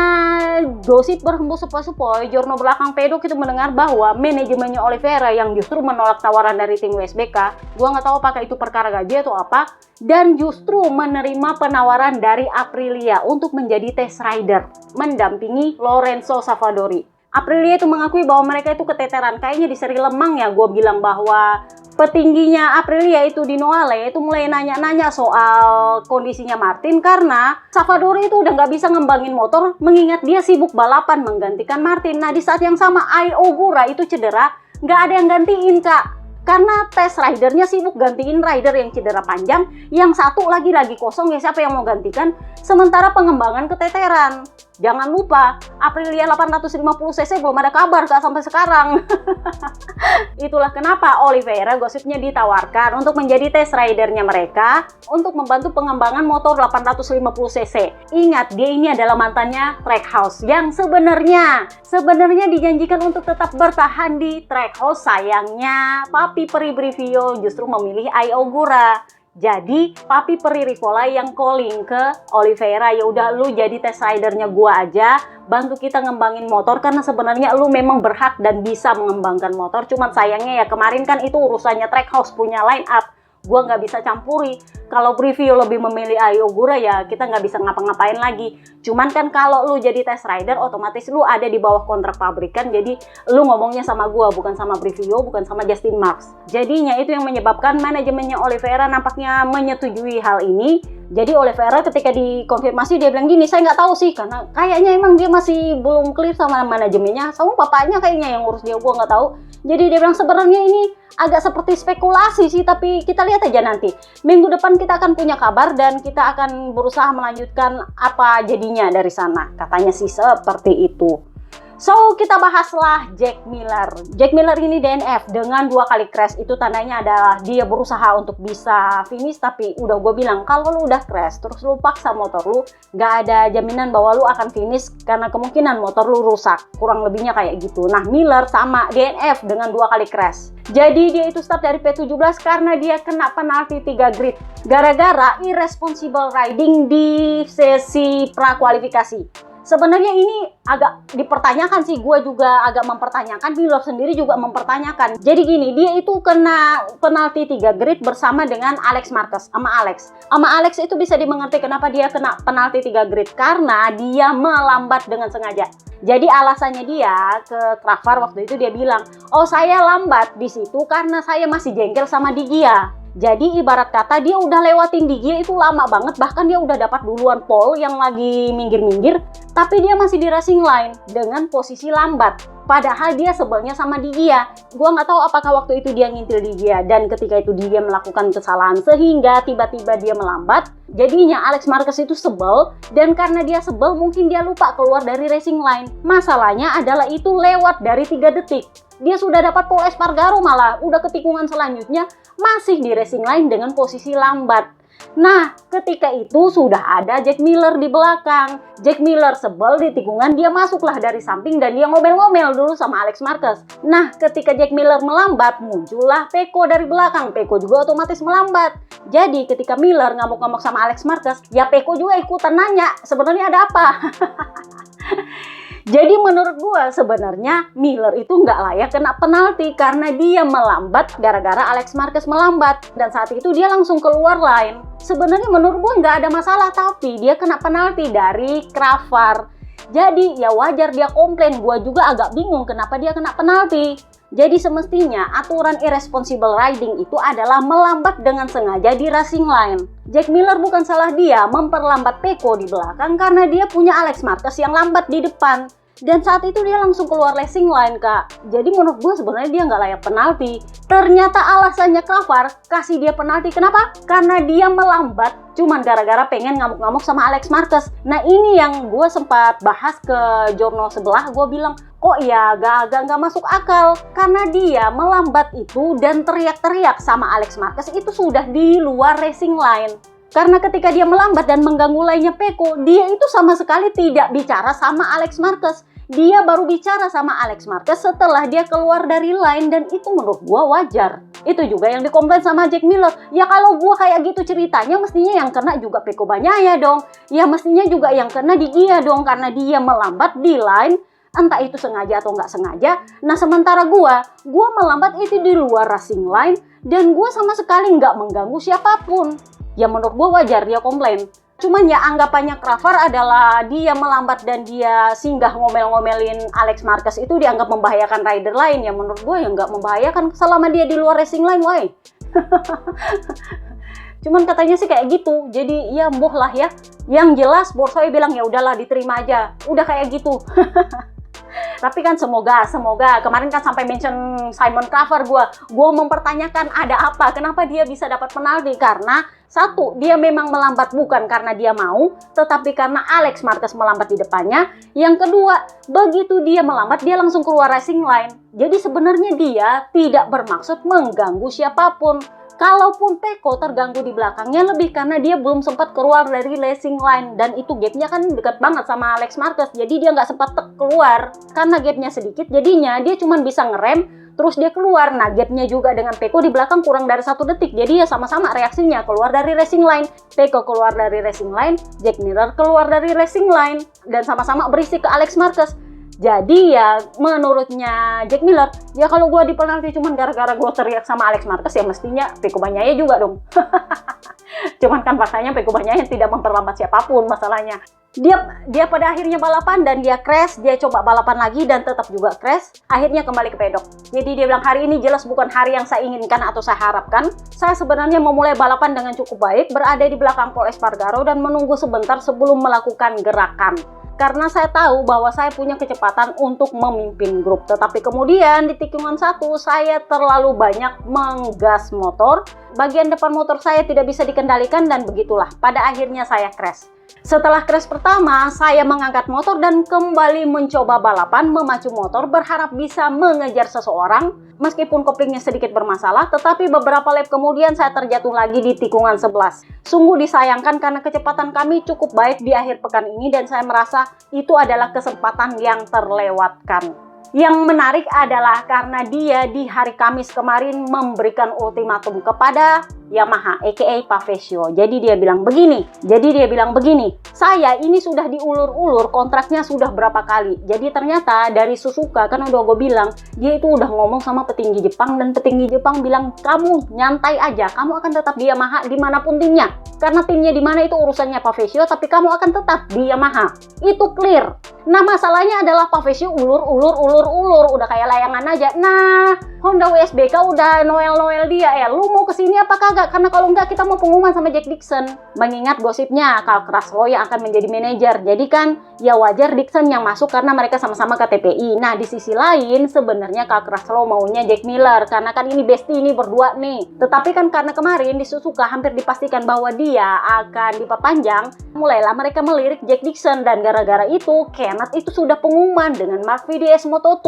gosip berhembus sepoi-sepoi, jurnal belakang pedok itu mendengar bahwa manajemennya Oliveira yang justru menolak tawaran dari tim WSBK. Gua nggak tahu apakah itu perkara gaji atau apa, dan justru menerima penawaran dari Aprilia untuk menjadi test rider mendampingi Lorenzo Savadori. Aprilia itu mengakui bahwa mereka itu keteteran, kayaknya di seri Lemang ya, gue bilang bahwa petingginya Aprilia itu di Noale itu mulai nanya-nanya soal kondisinya Martin karena Savadori itu udah nggak bisa ngembangin motor mengingat dia sibuk balapan menggantikan Martin. Nah, di saat yang sama Ai Ogura itu cedera, nggak ada yang gantiin, Kak. Karena test ridernya sibuk gantiin rider yang cedera panjang, yang satu lagi kosong, ya siapa yang mau gantikan? Sementara pengembangan keteteran. Jangan lupa, Aprilia 850cc belum ada kabar Kak sampai sekarang. Itulah kenapa Oliveira gosipnya ditawarkan untuk menjadi test ridernya mereka untuk membantu pengembangan motor 850cc. Ingat, dia ini adalah mantannya Trackhouse yang sebenarnya dijanjikan untuk tetap bertahan di Trackhouse. Sayangnya, Papi Peri Brivio justru memilih Ai Ogura. Jadi Papi Peri Rivola yang calling ke Oliveira, ya udah lu jadi test ridernya gua aja, bantu kita ngembangin motor karena sebenarnya lu memang berhak dan bisa mengembangkan motor. Cuman sayangnya ya kemarin kan itu urusannya Trackhouse punya line up, gua nggak bisa campuri. Kalau Brivio lebih memilih Ai Ogura ya kita nggak bisa ngapa-ngapain lagi. Cuman kan kalau lu jadi test rider otomatis lu ada di bawah kontrak pabrikan, jadi lu ngomongnya sama gua bukan sama Brivio, bukan sama Justin Marks. Jadinya itu yang menyebabkan manajemennya Oliveira nampaknya menyetujui hal ini. Jadi Oliveira ketika dikonfirmasi dia bilang gini, saya nggak tahu sih karena kayaknya emang dia masih belum clear sama manajemennya, sama bapaknya kayaknya yang ngurus dia, gua nggak tahu. Jadi dia bilang sebenarnya ini agak seperti spekulasi sih, tapi kita lihat aja nanti. Minggu depan kita akan punya kabar dan kita akan berusaha melanjutkan apa jadinya dari sana. Katanya sih seperti itu. So, kita bahaslah Jack Miller. Jack Miller ini DNF dengan 2 kali crash. Itu tandanya adalah dia berusaha untuk bisa finish, tapi udah gue bilang, kalau lu udah crash, terus lu paksa motor lu, gak ada jaminan bahwa lu akan finish karena kemungkinan motor lu rusak. Kurang lebihnya kayak gitu. Nah, Miller sama DNF dengan 2 kali crash. Jadi dia itu start dari P17 karena dia kena penalti 3 grid. Gara-gara irresponsible riding di sesi prakualifikasi. Sebenarnya ini agak dipertanyakan sih, gue juga agak mempertanyakan, Miller sendiri juga mempertanyakan. Jadi gini, dia itu kena penalti 3 grid bersama dengan Alex Marquez, sama Alex itu bisa dimengerti kenapa dia kena penalti 3 grid, karena dia melambat dengan sengaja. Jadi alasannya dia ke Krafar waktu itu dia bilang, oh saya lambat di situ karena saya masih jengkel sama Digia. Jadi ibarat kata dia udah lewatin Digia itu lama banget, bahkan dia udah dapat duluan pole yang lagi minggir-minggir, tapi dia masih di racing line dengan posisi lambat. Padahal dia sebelnya sama Digia. Gua nggak tahu apakah waktu itu dia ngintil Digia dan ketika itu dia melakukan kesalahan sehingga tiba-tiba dia melambat. Jadinya Alex Marquez itu sebel, dan karena dia sebel mungkin dia lupa keluar dari racing line. Masalahnya adalah itu lewat dari 3 detik. Dia sudah dapat Paul Espargaro, malah udah ke tikungan selanjutnya masih di racing line dengan posisi lambat. Nah, ketika itu sudah ada Jack Miller di belakang. Jack Miller sebel di tikungan, dia masuklah dari samping dan dia ngomel-ngomel dulu sama Alex Marquez. Nah, ketika Jack Miller melambat, muncullah Pecco dari belakang. Pecco juga otomatis melambat. Jadi, ketika Miller ngamuk-ngamuk sama Alex Marquez, ya Pecco juga ikutan nanya, sebenarnya ada apa? Jadi menurut gue sebenarnya Miller itu nggak layak kena penalti karena dia melambat gara-gara Alex Marquez melambat. Dan saat itu dia langsung keluar line. Sebenarnya menurut gue nggak ada masalah, tapi dia kena penalti dari Cravar. Jadi ya wajar dia komplain, gue juga agak bingung kenapa dia kena penalti. Jadi semestinya aturan irresponsible riding itu adalah melambat dengan sengaja di racing line. Jack Miller bukan salah dia memperlambat Pecco di belakang karena dia punya Alex Marquez yang lambat di depan. Dan saat itu dia langsung keluar racing line, Kak. Jadi menurut gue sebenarnya dia nggak layak penalti. Ternyata alasannya Cravar kasih dia penalti. Kenapa? Karena dia melambat cuman gara-gara pengen ngamuk-ngamuk sama Alex Marquez. Nah ini yang gue sempat bahas ke jurnal sebelah. Gue bilang, kok ya gak masuk akal. Karena dia melambat itu dan teriak-teriak sama Alex Marquez itu sudah di luar racing line. Karena ketika dia melambat dan mengganggu lainnya Pecco, dia itu sama sekali tidak bicara sama Alex Marquez. Dia baru bicara sama Alex Marquez setelah dia keluar dari line, dan itu menurut gua wajar. Itu juga yang dikomplain sama Jack Miller. Ya kalau gua kayak gitu ceritanya, mestinya yang kena juga Pecco Bagnaia dong. Ya mestinya juga yang kena di dia dong, karena dia melambat di line. Entah itu sengaja atau nggak sengaja. Nah sementara gua melambat itu di luar racing line, dan gua sama sekali nggak mengganggu siapapun. Ya menurut gue wajar dia komplain. Cuman ya anggapannya Cravar adalah dia melambat dan dia singgah ngomel-ngomelin Alex Marquez itu dianggap membahayakan rider lain. Ya menurut gue ya nggak membahayakan selama dia di luar racing line, why? Cuman katanya sih kayak gitu. Jadi ya mboh lah ya. Yang jelas Borsoi bilang ya udahlah diterima aja. Udah kayak gitu. Tapi kan semoga kemarin kan sampai mention Simon Cravar, gue mempertanyakan ada apa, kenapa dia bisa dapat penalti. Karena satu, dia memang melambat bukan karena dia mau, tetapi karena Alex Marquez melambat di depannya. Yang kedua, begitu dia melambat dia langsung keluar racing line. Jadi sebenarnya dia tidak bermaksud mengganggu siapapun. Kalaupun Pecco terganggu di belakangnya lebih karena dia belum sempat keluar dari racing line. Dan itu gapnya kan dekat banget sama Alex Marquez. Jadi dia nggak sempat keluar. Karena gapnya sedikit, jadinya dia cuma bisa ngerem, terus dia keluar. Nah gapnya juga dengan Pecco di belakang kurang dari 1 detik. Jadi ya sama-sama reaksinya keluar dari racing line. Pecco keluar dari racing line, Jack Miller keluar dari racing line. Dan sama-sama berisik ke Alex Marquez. Jadi ya menurutnya Jack Miller, ya kalau gue dipenalti cuman gara-gara gue teriak sama Alex Marquez, ya mestinya Pecco Bagnaia juga dong. Cuman kan faktanya Pecco Bagnaia tidak memperlambat siapapun masalahnya. Dia pada akhirnya balapan dan dia crash, dia coba balapan lagi dan tetap juga crash. Akhirnya kembali ke pedok. Jadi dia bilang hari ini jelas bukan hari yang saya inginkan atau saya harapkan. Saya sebenarnya memulai balapan dengan cukup baik, berada di belakang Pol Espargaro dan menunggu sebentar sebelum melakukan gerakan. Karena saya tahu bahwa saya punya kecepatan untuk memimpin grup. Tetapi kemudian di tikungan 1 saya terlalu banyak menggas motor. Bagian depan motor saya tidak bisa dikendalikan dan begitulah. Pada akhirnya saya crash. Setelah crash pertama, saya mengangkat motor dan kembali mencoba balapan memacu motor berharap bisa mengejar seseorang. Meskipun koplingnya sedikit bermasalah, tetapi beberapa lap kemudian saya terjatuh lagi di tikungan 11. Sungguh disayangkan karena kecepatan kami cukup baik di akhir pekan ini dan saya merasa itu adalah kesempatan yang terlewatkan. Yang menarik adalah karena dia di hari Kamis kemarin memberikan ultimatum kepada Yamaha aka Pavesio. Jadi dia bilang begini, saya ini sudah diulur-ulur kontraknya sudah berapa kali. Jadi ternyata dari Suzuka, kan udah gue bilang, dia itu udah ngomong sama petinggi Jepang dan petinggi Jepang bilang kamu nyantai aja, kamu akan tetap di Yamaha dimanapun timnya. Karena timnya di mana itu urusannya Pavesio, tapi kamu akan tetap di Yamaha. Itu clear. Nah masalahnya adalah Pavesio ulur, udah kayak layangan aja. Nah Honda WSBK udah noel dia ya, lu mau kesini apa kagak? Karena kalau enggak kita mau pengumuman sama Jack Dixon. Mengingat gosipnya Carl Kraslow yang akan menjadi manajer. Jadi kan ya wajar Dixon yang masuk karena mereka sama-sama KTPI. Nah di sisi lain sebenarnya Carl Kraslow maunya Jack Miller karena kan ini bestie ini berdua nih. Tetapi kan karena kemarin di Suzuka hampir dipastikan bahwa dia akan diperpanjang, mulailah mereka melirik Jack Dixon dan gara-gara itu Kenneth itu sudah pengumuman dengan Mark VDS Moto2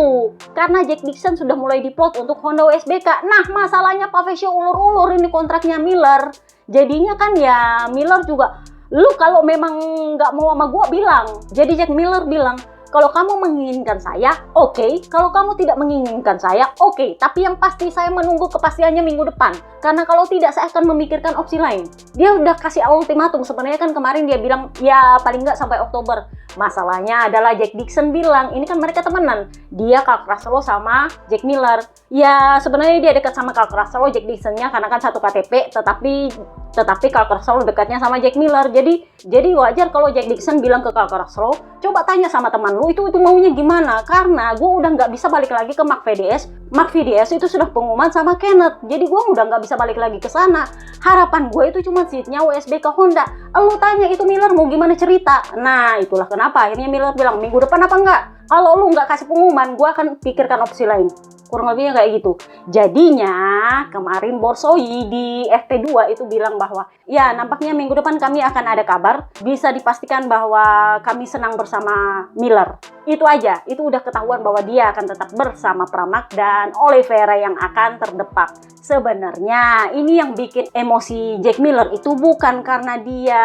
karena Jack Dixon sudah mulai diplot untuk Honda WSBK. Nah masalahnya Pavesio ulur-ulur ini kontraknya Miller. Jadinya kan ya Miller juga, lu kalau memang nggak mau sama gua bilang. Jadi Jack Miller bilang, Kalau kamu menginginkan saya, oke. Kalau kamu tidak menginginkan saya, oke. Tapi yang pasti saya menunggu kepastiannya minggu depan. Karena kalau tidak, saya akan memikirkan opsi lain. Dia udah kasih ultimatum. Sebenarnya kan kemarin dia bilang, ya paling nggak sampai Oktober. Masalahnya adalah Jack Dixon bilang, ini kan mereka temenan. Dia Clark Russell sama Jack Miller. Ya sebenarnya dia dekat sama Clark Russell, Jack Dixonnya karena kan satu KTP. Tetapi Clark Russell dekatnya sama Jack Miller. Jadi wajar kalau Jack Dixon bilang ke Clark Russell, coba tanya sama teman lu itu maunya gimana. Karena gue udah nggak bisa balik lagi ke Mark VDS. Mark VDS itu sudah pengumuman sama Kenneth. Jadi gue udah nggak bisa balik lagi ke sana. Harapan gue itu cuma seatnya WSBK Honda. Lu tanya itu Miller mau gimana cerita. Nah itulah kenapa akhirnya Miller bilang minggu depan apa enggak. Kalau lu nggak kasih pengumuman, gue akan pikirkan opsi lain. Kurang lebihnya kayak gitu. Jadinya kemarin Borsoi di FP2 itu bilang bahwa ya nampaknya minggu depan kami akan ada kabar. Bisa dipastikan bahwa kami senang bersama Miller. Itu aja. Itu udah ketahuan bahwa dia akan tetap bersama Pramac dan Oliveira yang akan terdepak. Sebenarnya ini yang bikin emosi Jack Miller itu bukan karena dia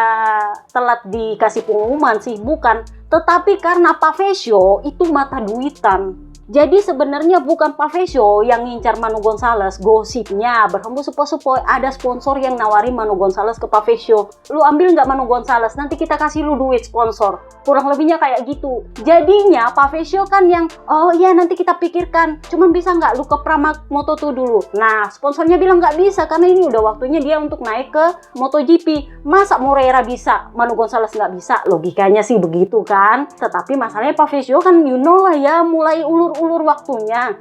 telat dikasih pengumuman sih, bukan. Tetapi karena Pavesio itu mata duitan. Jadi sebenarnya bukan Pavesio yang ngincar Manu Gonzalez. Gosipnya berhembus sepoi-sepoi ada sponsor yang nawarin Manu Gonzalez ke Pavesio. Lu ambil nggak Manu Gonzalez? Nanti kita kasih lu duit sponsor. Kurang lebihnya kayak gitu. Jadinya Pavesio kan yang, oh iya nanti kita pikirkan. Cuman bisa nggak lu ke Pramac Moto2 dulu? Nah sponsornya bilang nggak bisa karena ini udah waktunya dia untuk naik ke MotoGP. Masa Moreira bisa, Manu Gonzalez nggak bisa? Logikanya sih begitu kan. Tetapi masalahnya Pavesio kan you know lah ya, mulai ulur waktunya.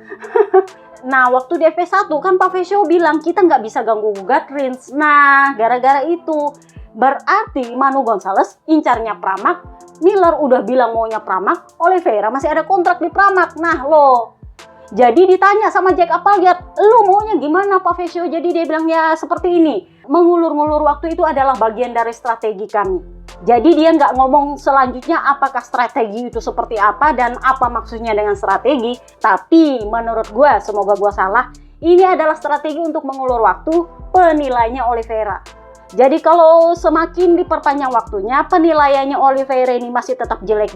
Nah waktu di FP1 kan Pavesio bilang kita nggak bisa ganggu gugat Rins. Nah gara-gara itu berarti Manu Gonzalez incarnya Pramac, Miller udah bilang maunya Pramac, Oliveira masih ada kontrak di Pramac. Nah lo jadi ditanya sama Jack Appleyard, lu maunya gimana Pavesio? Jadi dia bilang ya seperti ini, mengulur-ngulur waktu itu adalah bagian dari strategi kami. Jadi dia nggak ngomong selanjutnya apakah strategi itu seperti apa dan apa maksudnya dengan strategi. Tapi menurut gue, semoga gue salah, ini adalah strategi untuk mengulur waktu penilainya Oliveira. Jadi kalau semakin diperpanjang waktunya, penilaiannya Oliveira ini masih tetap jelek,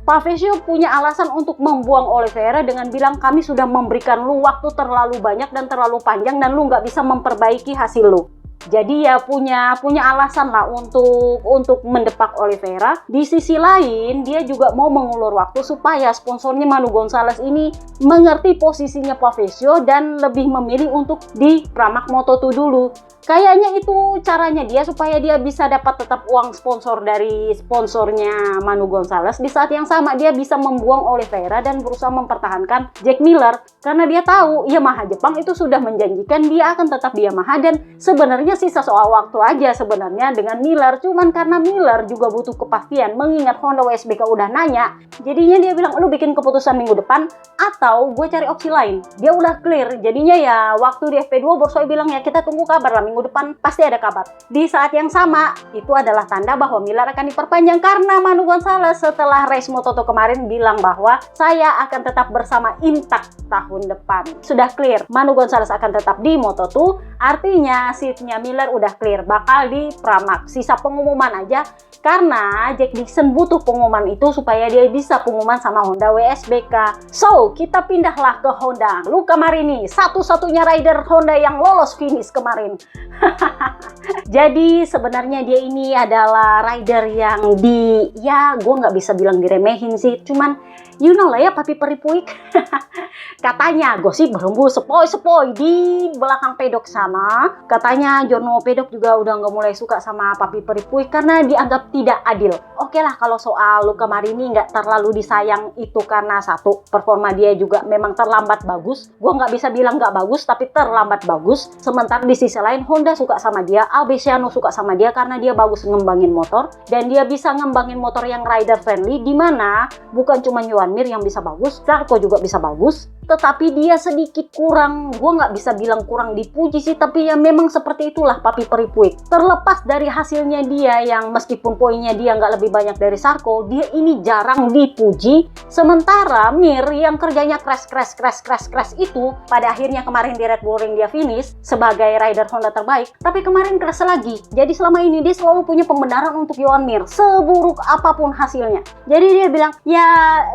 Pavesio punya alasan untuk membuang Oliveira dengan bilang kami sudah memberikan lu waktu terlalu banyak dan terlalu panjang dan lu nggak bisa memperbaiki hasil lu. Jadi ya punya alasan lah untuk mendepak Oliveira. Di sisi lain dia juga mau mengulur waktu supaya sponsornya Manu Gonzalez ini mengerti posisinya Pavesio dan lebih memilih untuk di Pramac Moto2 dulu. Kayaknya itu caranya dia supaya dia bisa dapat tetap uang sponsor dari sponsornya Manu Gonzalez. Di saat yang sama dia bisa membuang Oliveira dan berusaha mempertahankan Jack Miller. Karena dia tahu Yamaha Jepang itu sudah menjanjikan dia akan tetap di Yamaha dan sebenarnya sisa soal waktu aja sebenarnya dengan Miller. Cuman karena Miller juga butuh kepastian mengingat Honda WSBK udah nanya. Jadinya dia bilang lu bikin keputusan minggu depan atau gue cari opsi lain. Dia udah clear. Jadinya ya waktu di FP2 Borsoi bilang ya kita tunggu kabar lah minggu depan pasti ada kabar. Di saat yang sama itu adalah tanda bahwa Miller akan diperpanjang karena Manu Gonzalez setelah race Moto2 kemarin bilang bahwa saya akan tetap bersama Intact tahun depan. Sudah clear Manu Gonzalez akan tetap di Moto2, artinya seatnya Miller udah clear bakal di Pramac. Sisa pengumuman aja karena Jack Dixon butuh pengumuman itu supaya dia bisa pengumuman sama Honda WSBK. So kita pindahlah ke Honda. Luca Marini satu-satunya rider Honda yang lolos finish kemarin. Jadi sebenarnya dia ini adalah rider yang ya gue nggak bisa bilang diremehin sih, cuman you know lah ya Papi Peripuik. Katanya gosip berhembus sepoi-sepoi di belakang pedok sana. Katanya Jono Pedok juga udah nggak mulai suka sama Papi Peripuik karena dianggap tidak adil. Oke lah kalau soal Luca Marini nggak terlalu disayang itu karena satu, performa dia juga memang terlambat bagus. Gue nggak bisa bilang nggak bagus tapi terlambat bagus. Sementara di sisi lain Honda suka sama dia, Albesiano suka sama dia karena dia bagus ngembangin motor dan dia bisa ngembangin motor yang rider friendly di mana bukan cuma Joan Mir yang bisa bagus, Zarco juga bisa bagus. tetapi dia sedikit kurang, gue nggak bisa bilang kurang dipuji sih, tapi ya memang seperti itulah Papi Peri Puig. Terlepas dari hasilnya dia yang meskipun poinnya dia nggak lebih banyak dari Sarko, dia ini jarang dipuji. Sementara Mir yang kerjanya crash itu, pada akhirnya kemarin di Red Bull Ring dia finish sebagai rider Honda terbaik, tapi kemarin crash lagi. Jadi selama ini dia selalu punya pembenaran untuk Joan Mir, seburuk apapun hasilnya. Jadi dia bilang, ya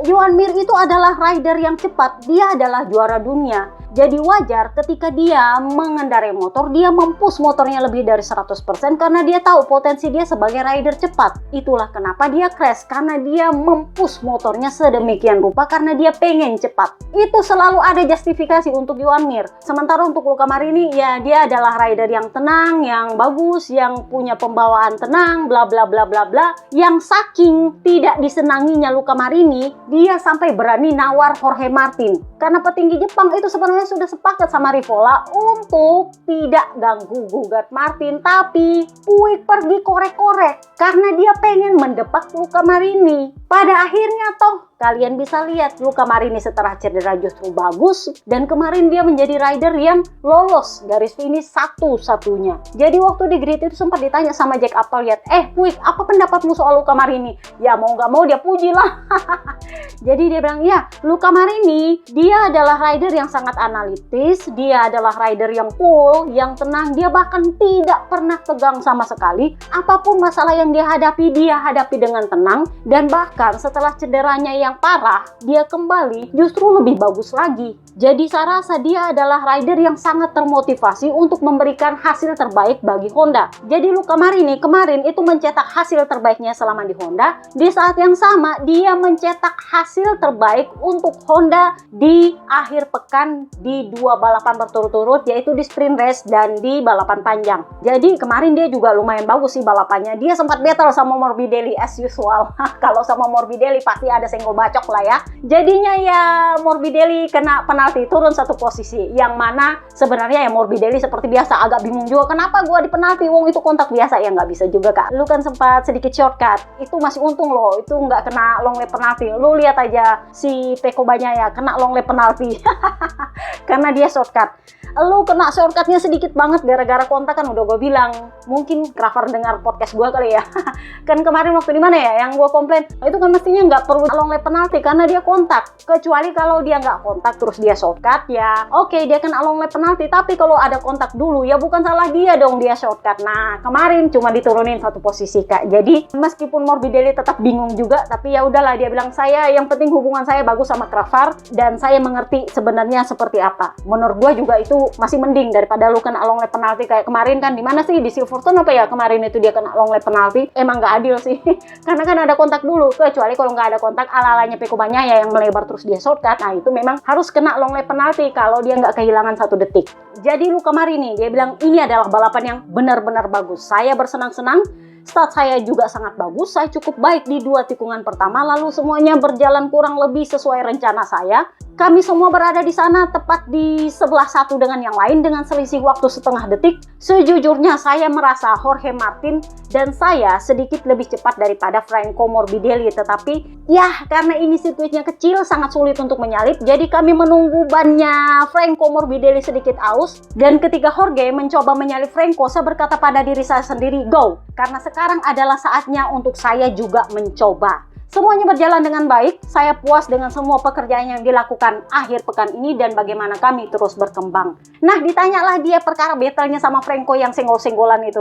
Joan Mir itu adalah rider yang cepat, dia adalah juara dunia. Jadi wajar ketika dia mengendarai motor, dia mempush motornya lebih dari 100% karena dia tahu potensi dia sebagai rider cepat. Itulah kenapa dia crash, karena dia mempush motornya sedemikian rupa karena dia pengen cepat. Itu selalu ada justifikasi untuk Joan Mir. Sementara untuk Luca Marini, ya dia adalah rider yang tenang, yang bagus, yang punya pembawaan tenang, bla bla bla bla bla. Yang saking tidak disenanginya Luca Marini, dia sampai berani nawar Jorge Martin. Karena petinggi Jepang itu sebenarnya sudah sepakat sama Rivola untuk tidak ganggu gugat Martin, tapi Puig pergi korek-korek karena dia pengen mendepak Luca Marini. Pada akhirnya toh kalian bisa lihat Luca Marini setelah cedera justru bagus, dan kemarin dia menjadi rider yang lolos garis finish satu-satunya. Jadi waktu di grid itu sempat ditanya sama Jack Appleyard, Puig, apa pendapatmu soal Luca Marini? Ya mau nggak mau dia puji lah. Jadi dia bilang, ya Luca Marini dia adalah rider yang sangat analitis, dia adalah rider yang cool, yang tenang, dia bahkan tidak pernah tegang sama sekali. Apapun masalah yang dia hadapi dengan tenang, dan bahkan setelah cederanya yang parah, dia kembali justru lebih bagus lagi. Jadi saya rasa dia adalah rider yang sangat termotivasi untuk memberikan hasil terbaik bagi Honda. Jadi Luca Marini kemarin itu mencetak hasil terbaiknya selama di Honda. Di saat yang sama dia mencetak hasil terbaik untuk Honda di akhir pekan di 2 balapan berturut-turut, yaitu di sprint race dan di balapan panjang. Jadi kemarin dia juga lumayan bagus sih balapannya. Dia sempat battle sama Morbidelli as usual. Kalau sama Morbidelli pasti ada senggol bacok lah ya. Jadinya ya Morbidelli kena penalti, turun satu posisi, yang mana sebenarnya ya Morbidelli seperti biasa agak bingung juga kenapa gua di penalti, wong itu kontak biasa. Ya nggak bisa juga kak, lu kan sempat sedikit shortcut, itu masih untung loh, itu nggak kena long lap penalti. Lu lihat aja si Pecco Bagnaia kena long lap penalti karena dia shortcut. Lu kena shortcutnya sedikit banget gara-gara kontak, kan udah gue bilang. Mungkin Craver dengar podcast gue kali ya. Kan kemarin waktu di mana ya yang gue komplain, itu kan mestinya nggak perlu long lap penalti karena dia kontak. Kecuali kalau dia nggak kontak terus dia shortcut, ya oke, dia kena long lap penalti. Tapi kalau ada kontak dulu, ya bukan salah dia dong dia shortcut. Nah kemarin cuma diturunin satu posisi kak. Jadi meskipun Morbidelli tetap bingung juga, tapi ya udahlah, dia bilang saya yang penting hubungan saya bagus sama Craver dan saya mengerti sebenarnya seperti apa. Menurut gue juga itu masih mending daripada lu kena long lap penalti kayak kemarin. Kan di mana sih, di Silverstone apa ya kemarin itu dia kena long lap penalti. Emang nggak adil sih karena kan ada kontak dulu. Kecuali kalau nggak ada kontak ala-alanya Pecco Bagnaia yang melebar terus dia shortcut, nah itu memang harus kena long lap penalti kalau dia nggak kehilangan 1 detik. Jadi Luca Marini dia bilang ini adalah balapan yang benar-benar bagus, saya bersenang-senang. Start saya juga sangat bagus, saya cukup baik di 2 tikungan pertama, lalu semuanya berjalan kurang lebih sesuai rencana saya. Kami semua berada di sana tepat di sebelah satu dengan yang lain dengan selisih waktu setengah detik. Sejujurnya saya merasa Jorge Martin dan saya sedikit lebih cepat daripada Franco Morbidelli, tetapi ya karena ini sirkuitnya kecil sangat sulit untuk menyalip, jadi kami menunggu bannya Franco Morbidelli sedikit aus, dan ketika Jorge mencoba menyalip Franco, saya berkata pada diri saya sendiri, go, karena sekarang adalah saatnya untuk saya juga mencoba. Semuanya berjalan dengan baik, saya puas dengan semua pekerjaan yang dilakukan akhir pekan ini dan bagaimana kami terus berkembang. Nah, ditanyalah dia perkara battle-nya sama Franco yang senggol-senggolan itu.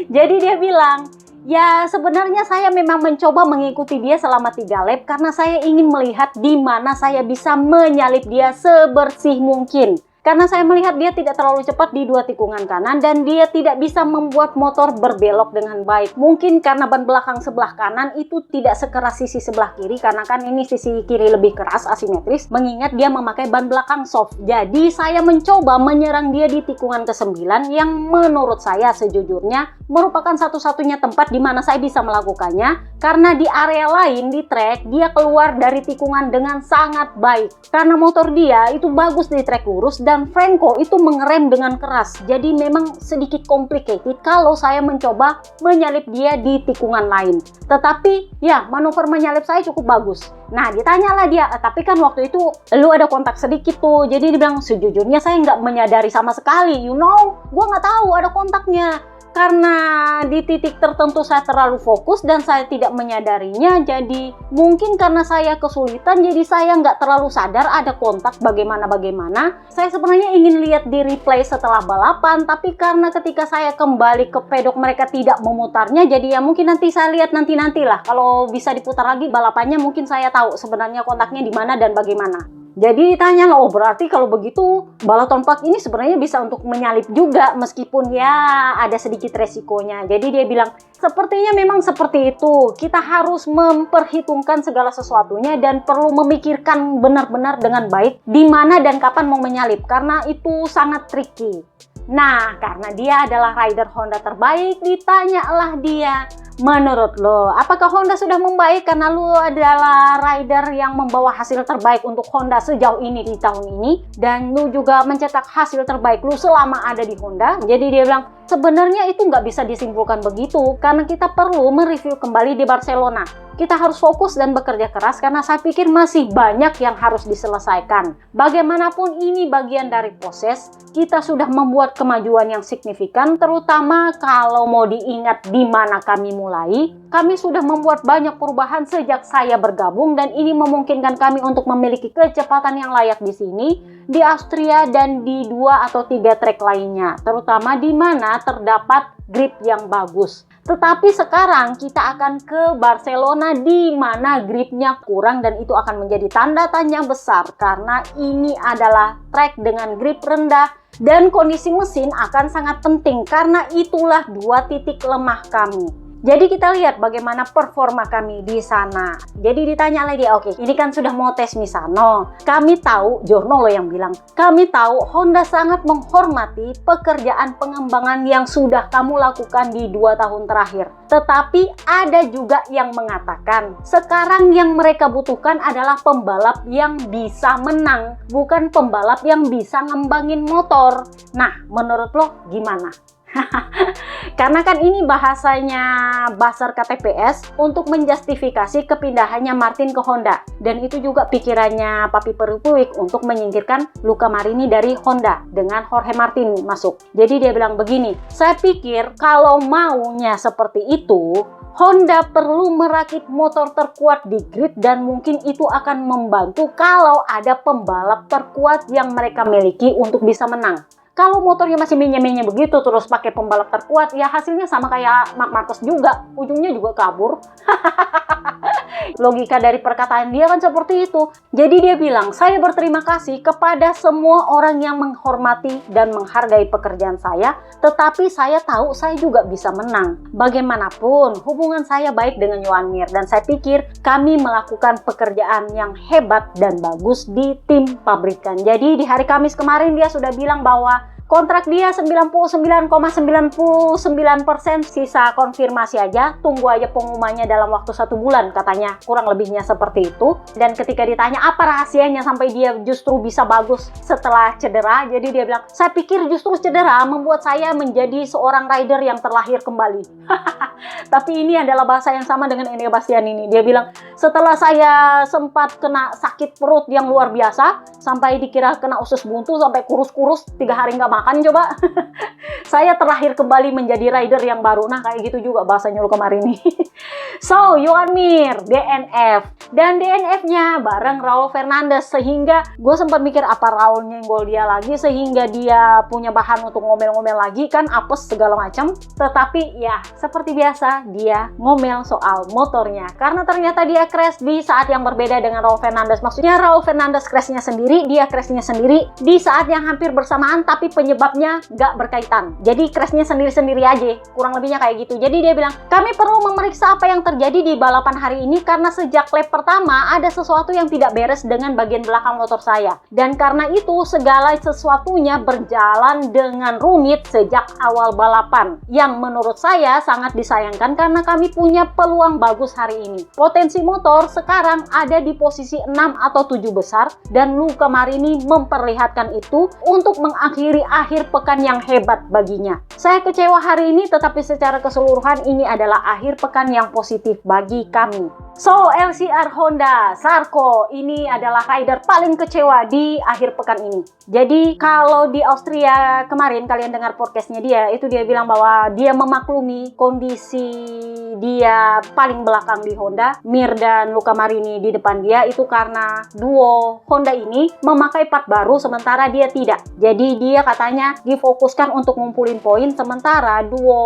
Jadi dia bilang, ya sebenarnya saya memang mencoba mengikuti dia selama 3 lap karena saya ingin melihat di mana saya bisa menyalip dia sebersih mungkin. Karena saya melihat dia tidak terlalu cepat di 2 tikungan kanan dan dia tidak bisa membuat motor berbelok dengan baik. Mungkin karena ban belakang sebelah kanan itu tidak sekeras sisi sebelah kiri, karena kan ini sisi kiri lebih keras asimetris, mengingat dia memakai ban belakang soft. Jadi saya mencoba menyerang dia di tikungan ke-9 yang menurut saya sejujurnya merupakan satu-satunya tempat di mana saya bisa melakukannya, karena di area lain di trek dia keluar dari tikungan dengan sangat baik. Karena motor dia itu bagus di trek lurus dan Franco itu mengerem dengan keras. Jadi memang sedikit complicated kalau saya mencoba menyalip dia di tikungan lain. Tetapi ya, manuver menyalip saya cukup bagus. Nah, ditanyalah dia, tapi kan waktu itu lu ada kontak sedikit tuh. Jadi dia bilang, sejujurnya saya nggak menyadari sama sekali. Gue nggak tahu ada kontaknya. Karena di titik tertentu saya terlalu fokus dan saya tidak menyadarinya, jadi mungkin karena saya kesulitan, jadi saya nggak terlalu sadar ada kontak bagaimana. Saya sebenarnya ingin lihat di replay setelah balapan, tapi karena ketika saya kembali ke pedok mereka tidak memutarnya, jadi ya mungkin nanti saya lihat nanti-nantilah. Kalau bisa diputar lagi balapannya, mungkin saya tahu sebenarnya kontaknya di mana dan bagaimana. Jadi ditanya, oh berarti kalau begitu Balaton Park ini sebenarnya bisa untuk menyalip juga meskipun ya ada sedikit resikonya. Jadi dia bilang, sepertinya memang seperti itu. Kita harus memperhitungkan segala sesuatunya dan perlu memikirkan benar-benar dengan baik di mana dan kapan mau menyalip karena itu sangat tricky. Nah, karena dia adalah rider Honda terbaik, ditanyalah dia, menurut lo, apakah Honda sudah membaik karena lo adalah rider yang membawa hasil terbaik untuk Honda sejauh ini di tahun ini, dan lo juga mencetak hasil terbaik lo selama ada di Honda? Jadi dia bilang, sebenarnya itu nggak bisa disimpulkan begitu, karena kita perlu mereview kembali di Barcelona. Kita harus fokus dan bekerja keras karena saya pikir masih banyak yang harus diselesaikan. Bagaimanapun ini bagian dari proses, kita sudah membuat kemajuan yang signifikan, terutama kalau mau diingat di mana kami mulai. Kami sudah membuat banyak perubahan sejak saya bergabung dan ini memungkinkan kami untuk memiliki kecepatan yang layak di sini, di Austria dan di 2 atau 3 trek lainnya, terutama di mana terdapat grip yang bagus. Tetapi sekarang kita akan ke Barcelona di mana gripnya kurang dan itu akan menjadi tanda tanya besar karena ini adalah trek dengan grip rendah dan kondisi mesin akan sangat penting karena itulah 2 titik lemah kami. Jadi kita lihat bagaimana performa kami di sana. Jadi ditanya lagi, oke, ini kan sudah mau tes Misano. Kami tahu, Giorno lo yang bilang, kami tahu Honda sangat menghormati pekerjaan pengembangan yang sudah kamu lakukan di 2 tahun terakhir. Tetapi ada juga yang mengatakan, sekarang yang mereka butuhkan adalah pembalap yang bisa menang, bukan pembalap yang bisa ngembangin motor. Nah, menurut lo gimana? Karena kan ini bahasanya Basar KTPS untuk menjustifikasi kepindahannya Martin ke Honda, dan itu juga pikirannya Papi Perupuik untuk menyingkirkan Luca Marini dari Honda dengan Jorge Martin masuk. Jadi dia bilang begini, saya pikir kalau maunya seperti itu, Honda perlu merakit motor terkuat di grid dan mungkin itu akan membantu kalau ada pembalap terkuat yang mereka miliki untuk bisa menang. Kalau motornya masih menye-menye begitu terus pakai pembalap terkuat, ya hasilnya sama kayak Marc Marquez juga, ujungnya juga kabur. Logika dari perkataan dia kan seperti itu. Jadi dia bilang, saya berterima kasih kepada semua orang yang menghormati dan menghargai pekerjaan saya, tetapi saya tahu saya juga bisa menang. Bagaimanapun, hubungan saya baik dengan Joan Mir dan saya pikir kami melakukan pekerjaan yang hebat dan bagus di tim pabrikan. Jadi di hari Kamis kemarin dia sudah bilang bahwa kontrak dia 99,99%, sisa konfirmasi aja, tunggu aja pengumumannya dalam waktu 1 bulan katanya, kurang lebihnya seperti itu. Dan ketika ditanya apa rahasianya sampai dia justru bisa bagus setelah cedera, jadi dia bilang, saya pikir justru cedera membuat saya menjadi seorang rider yang terlahir kembali. Tapi ini adalah bahasa yang sama dengan Enea Bastian ini. Dia bilang, setelah saya sempat kena sakit perut yang luar biasa, sampai dikira kena usus buntu, sampai kurus-kurus, 3 hari nggak makan coba. Saya terlahir kembali menjadi rider yang baru. Nah kayak gitu juga bahasanya lo kemarin nih. So, Joan Mir, DNF. Dan DNF-nya bareng Raul Fernandez. Sehingga gue sempat mikir apa Raul nyenggol dia lagi sehingga dia punya bahan untuk ngomel-ngomel lagi kan, apes segala macam. Tetapi ya seperti biasa dia ngomel soal motornya. Karena ternyata dia crash di saat yang berbeda dengan Raul Fernandez. Maksudnya Raul Fernandez crashnya sendiri, dia crashnya sendiri di saat yang hampir bersamaan tapi penyebabnya nggak berkaitan. Jadi crashnya sendiri-sendiri aja, kurang lebihnya kayak gitu. Jadi dia bilang, kami perlu memeriksa apa yang terjadi di balapan hari ini karena sejak lap pertama ada sesuatu yang tidak beres dengan bagian belakang motor saya. Dan karena itu segala sesuatunya berjalan dengan rumit sejak awal balapan. Yang menurut saya sangat disayangkan karena kami punya peluang bagus hari ini. Potensi motor sekarang ada di posisi 6 atau 7 besar dan Luca Marini memperlihatkan itu untuk mengakhiri akhir pekan yang hebat baginya. Saya kecewa hari ini, tetapi secara keseluruhan ini adalah akhir pekan yang positif bagi kami. So, LCR Honda, Zarco ini adalah rider paling kecewa di akhir pekan ini. Jadi kalau di Austria kemarin kalian dengar podcastnya dia, itu dia bilang bahwa dia memaklumi kondisi dia paling belakang di Honda, Mir dan Luca Marini di depan dia, itu karena duo Honda ini memakai part baru sementara dia tidak. Jadi dia katanya difokuskan untuk ngumpulin poin sementara duo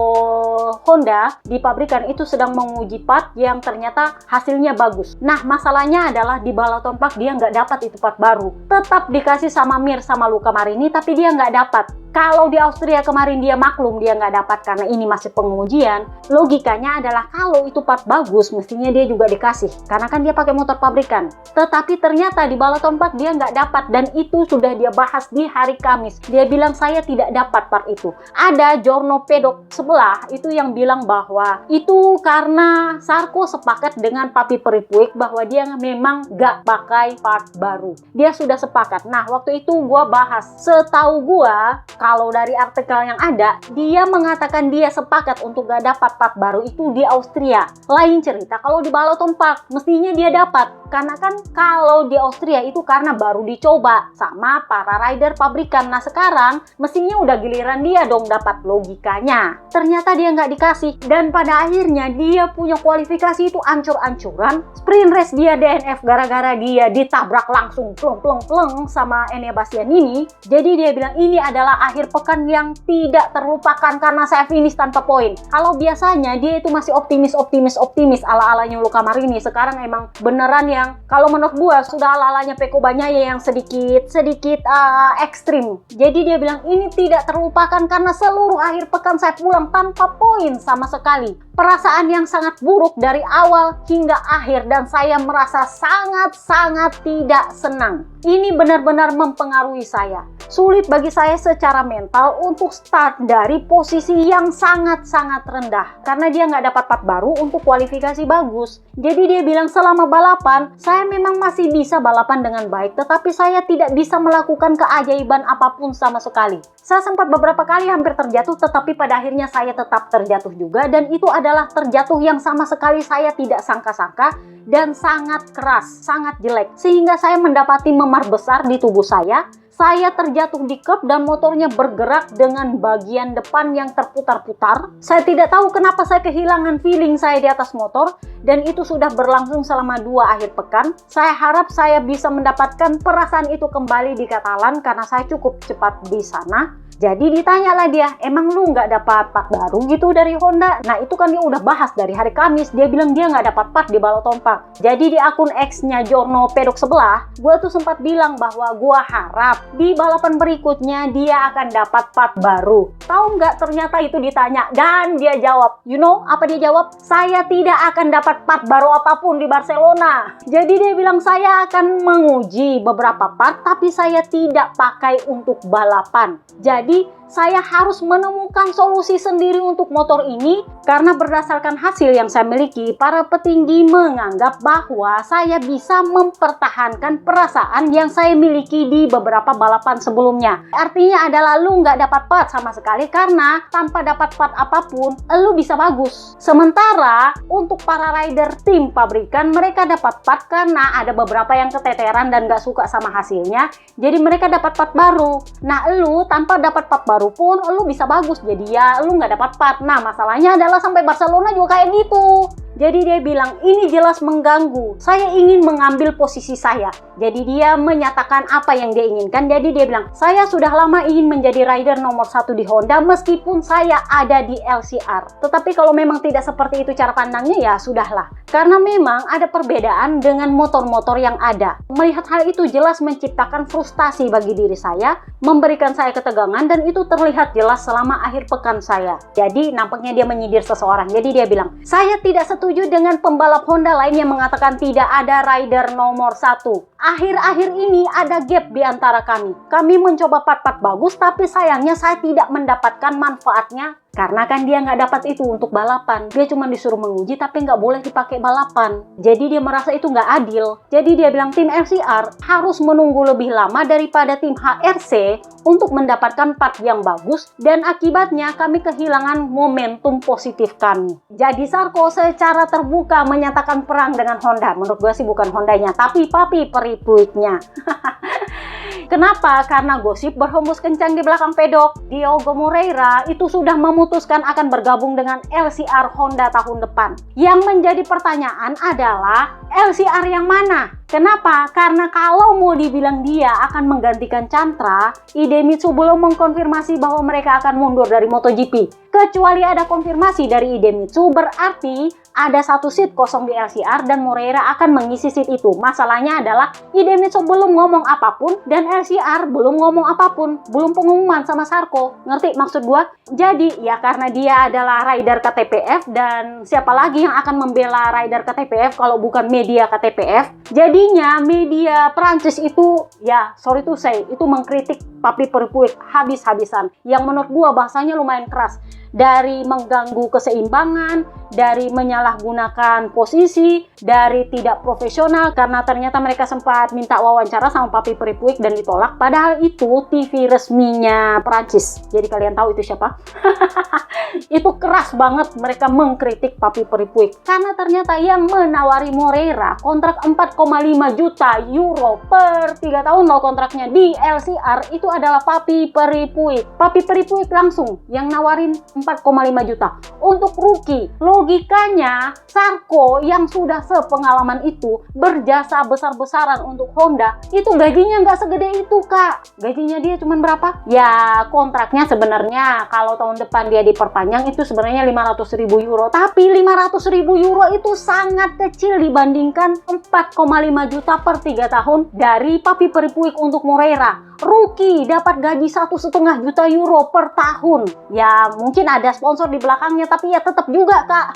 Honda di pabrikan itu sedang menguji part yang ternyata hasilnya bagus. Nah, masalahnya adalah di Balaton Park dia nggak dapat itu part baru. Tetap dikasih sama Mir sama Luca Marini, tapi dia nggak dapat. Kalau di Austria kemarin dia maklum dia nggak dapat karena ini masih pengujian, logikanya adalah kalau itu part bagus mestinya dia juga dikasih karena kan dia pakai motor pabrikan. Tetapi ternyata di Balaton Park dia nggak dapat dan itu sudah dia bahas di hari Kamis. Dia bilang saya tidak dapat part itu. Ada Giorno Pedok sebelah itu yang bilang bahwa itu karena Zarco sepakat dengan Papi Peripuik bahwa dia memang nggak pakai part baru. Dia sudah sepakat. Nah, waktu itu gua bahas, setahu gua kalau dari artikel yang ada, dia mengatakan dia sepakat untuk gak dapat part baru itu di Austria. Lain cerita kalau di Balaton Park, mestinya dia dapat. Karena kan kalau di Austria itu karena baru dicoba sama para rider pabrikan. Nah sekarang mestinya udah giliran dia dong dapat, logikanya. Ternyata dia nggak dikasih. Dan pada akhirnya dia punya kualifikasi itu ancur-ancuran. Sprint race dia DNF gara-gara dia ditabrak langsung pleng-pleng-pleng sama Enea Bastianini. Jadi dia bilang ini adalah akhir pekan yang tidak terlupakan karena saya finish tanpa poin. Kalau biasanya dia itu masih optimis ala-alanya Luca Marini. Sekarang emang beneran yang kalau menurut gua sudah ala-alanya Pecco Bagnaia yang sedikit ekstrim. Jadi dia bilang ini tidak terlupakan karena seluruh akhir pekan saya pulang tanpa poin sama sekali. Perasaan yang sangat buruk dari awal hingga akhir dan saya merasa sangat tidak senang. Ini benar-benar mempengaruhi saya. Sulit bagi saya secara mental untuk start dari posisi yang sangat rendah karena dia nggak dapat part baru untuk kualifikasi bagus. Jadi dia bilang selama balapan saya memang masih bisa balapan dengan baik, tetapi saya tidak bisa melakukan keajaiban apapun sama sekali. Saya sempat beberapa kali hampir terjatuh, tetapi pada akhirnya saya tetap terjatuh juga, dan itu adalah terjatuh yang sama sekali saya tidak sangka-sangka dan sangat keras, sangat jelek, sehingga saya mendapati memar besar di tubuh saya. Saya terjatuh di curb dan motornya bergerak dengan bagian depan yang terputar-putar. Saya tidak tahu kenapa saya kehilangan feeling saya di atas motor dan itu sudah berlangsung selama 2 akhir pekan. Saya harap saya bisa mendapatkan perasaan itu kembali di Catalan karena saya cukup cepat di sana. Jadi ditanyalah dia, emang lu nggak dapat part baru gitu dari Honda? Nah itu kan dia udah bahas dari hari Kamis, dia bilang dia nggak dapat part di Balaton Park. Jadi di akun X-nya Giorno Pedok sebelah, gue tuh sempat bilang bahwa gue harap di balapan berikutnya dia akan dapat part baru. Tahu nggak ternyata itu ditanya dan dia jawab, you know apa dia jawab? Saya tidak akan dapat part baru apapun di Barcelona. Jadi dia bilang saya akan menguji beberapa part tapi saya tidak pakai untuk balapan. Jadi saya harus menemukan solusi sendiri untuk motor ini karena berdasarkan hasil yang saya miliki, para petinggi menganggap bahwa saya bisa mempertahankan perasaan yang saya miliki di beberapa balapan sebelumnya. Artinya adalah lu nggak dapat part sama sekali karena tanpa dapat part apapun, lu bisa bagus. Sementara untuk para rider tim pabrikan, mereka dapat part karena ada beberapa yang keteteran dan nggak suka sama hasilnya, jadi mereka dapat part baru. Nah lu tanpa dapat part baru pun lu bisa bagus, jadi ya lu nggak dapat part. Nah masalahnya adalah sampai Barcelona juga kayak gitu. Jadi dia bilang, ini jelas mengganggu. Saya ingin mengambil posisi saya. Jadi dia menyatakan apa yang dia inginkan. Jadi dia bilang, saya sudah lama ingin menjadi rider nomor 1 di Honda meskipun saya ada di LCR. Tetapi kalau memang tidak seperti itu cara pandangnya, ya sudahlah. Karena memang ada perbedaan dengan motor-motor yang ada. Melihat hal itu jelas menciptakan frustasi bagi diri saya, memberikan saya ketegangan, dan itu terlihat jelas selama akhir pekan saya. Jadi nampaknya dia menyindir seseorang. Jadi dia bilang, saya tidak setuju dengan pembalap Honda lain yang mengatakan tidak ada rider nomor 1. Akhir-akhir ini ada gap di antara kami. Kami mencoba part-part bagus, tapi sayangnya saya tidak mendapatkan manfaatnya. Karena kan dia nggak dapat itu untuk balapan. Dia cuma disuruh menguji tapi nggak boleh dipakai balapan. Jadi dia merasa itu nggak adil. Jadi dia bilang tim LCR harus menunggu lebih lama daripada tim HRC untuk mendapatkan part yang bagus. Dan akibatnya kami kehilangan momentum positif kami. Jadi Sarko secara terbuka menyatakan perang dengan Honda. Menurut gue sih bukan Hondanya, tapi papi peripuiknya. Kenapa? Karena gosip berhembus kencang di belakang pedok. Diogo Moreira itu sudah memutuskan akan bergabung dengan LCR Honda tahun depan. Yang menjadi pertanyaan adalah LCR yang mana? Kenapa? Karena kalau mau dibilang dia akan menggantikan Chantra, Idemitsu belum mengkonfirmasi bahwa mereka akan mundur dari MotoGP. Kecuali ada konfirmasi dari Idemitsu, berarti ada satu seat kosong di LCR dan Moreira akan mengisi seat itu. Masalahnya adalah Idemitsu belum ngomong apapun dan LCR belum ngomong apapun. Belum pengumuman sama Sarko. Ngerti maksud gua? Jadi ya karena dia adalah rider KTPF, dan siapa lagi yang akan membela rider KTPF kalau bukan media KTPF. Jadinya media Prancis itu, ya sorry to say, itu mengkritik Papi Peripuik habis-habisan. Yang menurut gua bahasanya lumayan keras. Dari mengganggu keseimbangan, dari menyalahgunakan posisi, dari tidak profesional, karena ternyata mereka sempat minta wawancara sama Papi Peripuik dan ditolak. Padahal itu TV resminya Prancis. Jadi kalian tahu itu siapa? Itu keras banget mereka mengkritik Papi Peripuik. Karena ternyata yang menawari Moreira kontrak 4,5 juta euro per 3 tahun loh kontraknya di LCR, itu adalah Papi Peripuik. Papi Peripuik langsung yang nawarin 4,5 juta untuk rookie. Logikanya Sarko yang sudah sepengalaman itu berjasa besar-besaran untuk Honda, itu gajinya nggak segede itu kak. Gajinya dia cuma berapa? Ya kontraknya sebenarnya kalau tahun depan dia diperpanjang itu sebenarnya 500.000 euro. Tapi 500.000 euro itu sangat kecil dibandingkan 4,5 juta per 3 tahun dari Papi Peripuik untuk Moreira. Rookie dapat gaji 1,5 juta euro per tahun. Ya mungkin ada sponsor di belakangnya, tapi ya tetap juga kak.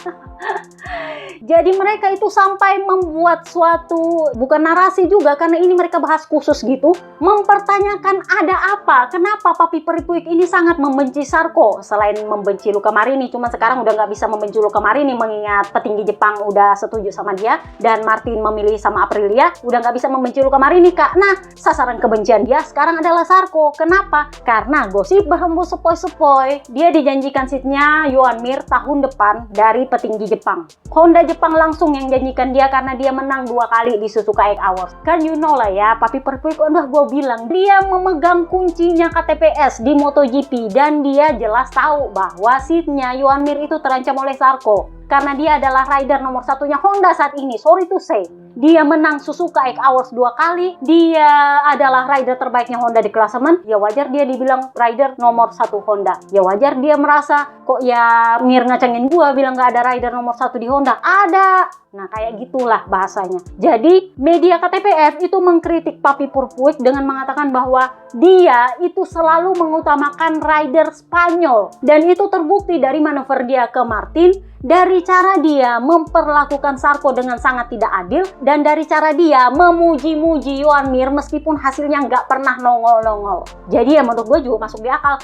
Jadi mereka itu sampai membuat suatu, bukan narasi juga, karena ini mereka bahas khusus gitu, mempertanyakan ada apa, kenapa Papi Peripuik ini sangat membenci Sarko. Selain membenci Luca Marini, cuma sekarang udah nggak bisa membenci Luca Marini mengingat petinggi Jepang udah setuju sama dia, dan Martin memilih sama Aprilia, udah nggak bisa membenci Luca Marini kak. Nah, sasaran kebencian dia sekarang adalah Sarko. Kenapa? Karena gosip berhembus sepoi-sepoi, dia dijanjikan seatnya Joan Mir tahun depan dari petinggi Jepang. Honda Jepang langsung yang janjikan dia karena dia menang 2 kali di Suzuka 8 Hours. Kan you know lah ya, Papi Peripuik udah gue bilang, dia memegang kuncinya KTPS di MotoGP dan dia jelas tahu bahwa seatnya Joan Mir itu terancam oleh Sarko. Karena dia adalah rider nomor 1-nya Honda saat ini, sorry to say. Dia menang Suzuka 8 Hours 2 kali, dia adalah rider terbaiknya Honda di klasemen, ya wajar dia dibilang rider nomor 1 Honda. Ya wajar dia merasa, kok ya Mir ngacangin gua bilang gak ada rider nomor 1 di Honda. Ada! Nah kayak gitulah bahasanya. Jadi media KTPF itu mengkritik Papi Peripuik dengan mengatakan bahwa dia itu selalu mengutamakan rider Spanyol. Dan itu terbukti dari manuver dia ke Martin, dari cara dia memperlakukan Sarko dengan sangat tidak adil, dan dari cara dia memuji-muji Joan Mir meskipun hasilnya nggak pernah nongol-nongol. Jadi ya menurut gue juga masuk di akal.